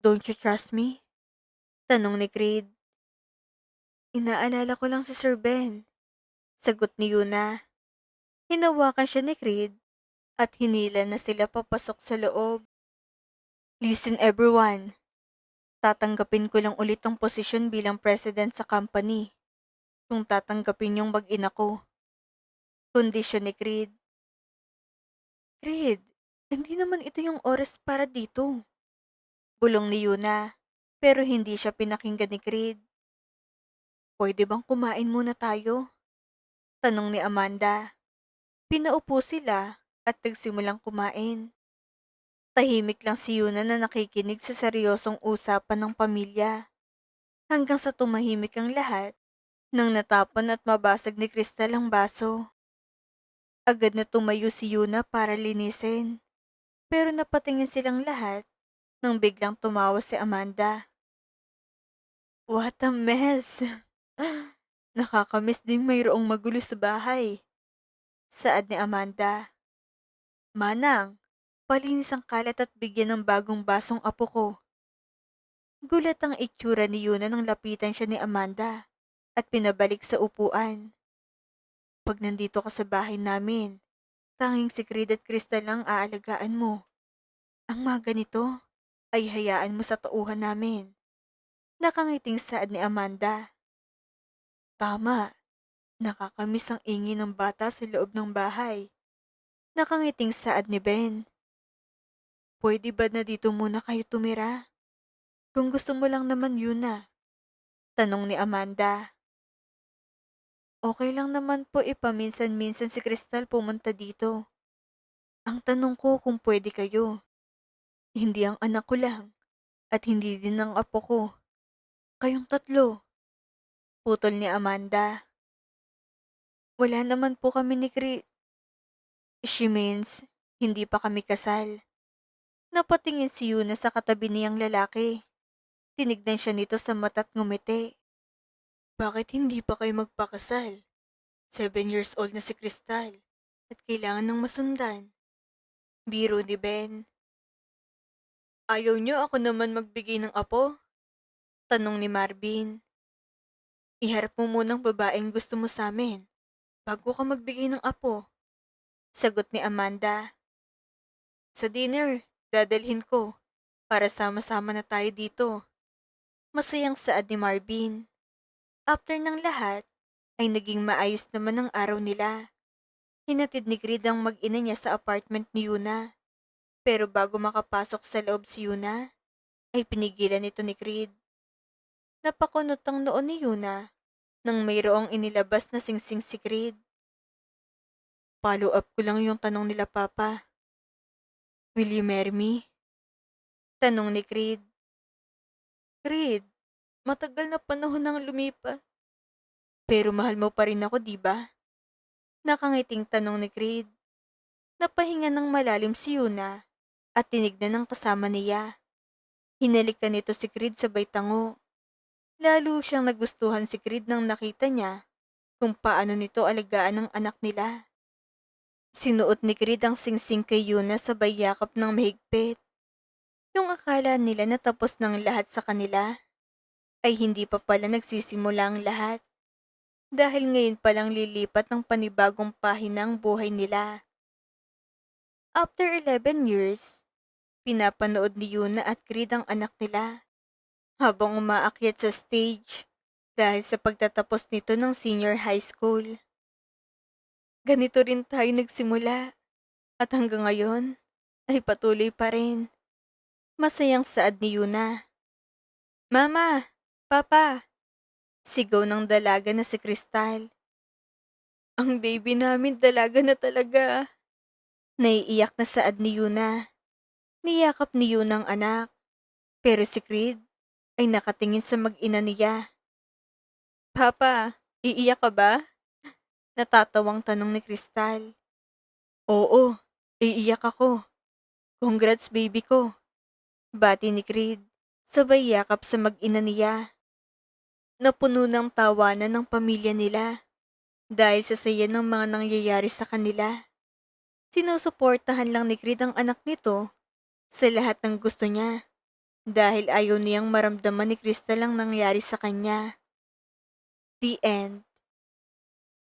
Don't you trust me? Tanong ni Creed. Inaalala ko lang si Sir Ben. Sagot ni Yuna. Hinawakan siya ni Creed at hinila na sila papasok sa loob. Listen everyone. Tatanggapin ko lang ulit ang posisyon bilang president sa company. Kung tatanggapin yung mag-ina ko. Kondisyon ni Creed. Creed, hindi naman ito yung oras para dito. Bulong ni Yuna, pero hindi siya pinakinggan ni Creed. Pwede bang kumain muna tayo? Tanong ni Amanda. Pinaupo sila at nagsimulang kumain. Tahimik lang si Yuna na nakikinig sa seryosong usapan ng pamilya. Hanggang sa tumahimik ang lahat nang natapon at mabasag ni Crystal ang baso. Agad na tumayo si Yuna para linisin. Pero napatingin silang lahat nang biglang tumawa si Amanda. What a mess! Nakakamiss din mayroong magulo sa bahay. Saad ni Amanda. Manang, palinis ang kalat at bigyan ng bagong basong apo ko. Gulat ang itsura ni Yuna nang lapitan siya ni Amanda at pinabalik sa upuan. Pag nandito ka sa bahay namin, tanging si Creed at Crystal lang aalagaan mo. Ang mga ganito ay hayaan mo sa tauhan namin. Nakangiting saad ni Amanda. Tama, nakakamiss ang ingin ng bata sa loob ng bahay. Nakangiting saad ni Ben. Pwede ba na dito muna kayo tumira? Kung gusto mo lang naman yun na. Tanong ni Amanda. Okay lang naman po ipaminsan-minsan si Crystal pumunta dito. Ang tanong ko kung pwede kayo. Hindi ang anak ko lang at hindi din ang apo ko. Kayong tatlo. Putol ni Amanda. Wala naman po kami ni She means, hindi pa kami kasal. Napatingin si Yuna sa katabi niyang lalaki. Tinignan siya nito sa mata't ngumiti. Bakit hindi pa kayo magpakasal? 7 years old na si Crystal at kailangan ng masundan. Biro ni Ben. Ayaw niyo ako naman magbigay ng apo? Tanong ni Marvin. Iharap mo munang babaeng gusto mo sa amin bago ka magbigay ng apo. Sagot ni Amanda. Sa dinner, dadalhin ko para sama-sama na tayo dito. Masayang saad ni Marvin. After ng lahat, ay naging maayos naman ang araw nila. Hinatid ni Creed ang mag-ina niya sa apartment ni Yuna. Pero bago makapasok sa loob si Yuna, ay pinigilan ito ni Creed. Napakunot ang noon ni Yuna nang mayroong inilabas na singsing si Creed. Follow up ko lang yung tanong nila Papa. Will you marry me? Tanong ni Creed. Creed, matagal na panahon nang lumipas. Pero mahal mo pa rin ako, di ba? Nakangiting tanong ni Creed. Napahinga ng malalim si Yuna at tinignan ng kasama niya. Hinalikan nito si Creed sabay tango. Lalo siyang nagustuhan si Creed nang nakita niya kung paano nito alagaan ang anak nila. Sinuot ni Creed ang singsing kay Yuna sabay yakap ng mahigpit. Yung akala nila na tapos ng lahat sa kanila, ay hindi pa pala nagsisimula ang lahat. Dahil ngayon palang lilipat ng panibagong pahina ang buhay nila. After 11 years, pinapanood ni Yuna at Creed ang anak nila habang umaakyat sa stage dahil sa pagtatapos nito ng senior high school. Ganito rin tayo nagsimula at hanggang ngayon ay patuloy pa rin. Masayang saad ni Yuna. Mama! Papa! Sigaw ng dalaga na si Crystal. Ang baby namin dalaga na talaga. Naiiyak na saad ni Yuna. Niyakap ni Yuna ang anak. Pero si Creed ay nakatingin sa mag-ina niya. Papa, iiyak ka ba? Natatawang tanong ni Crystal. Oo, iiyak ako. Congrats baby ko. Bati ni Creed, sabay yakap sa mag-ina niya. Napuno ng tawanan ng pamilya nila dahil sa saya ng mga nangyayari sa kanila. Sinusuportahan lang ni Creed ang anak nito sa lahat ng gusto niya dahil ayaw niyang maramdaman ni Crystal ang nangyari sa kanya. The end.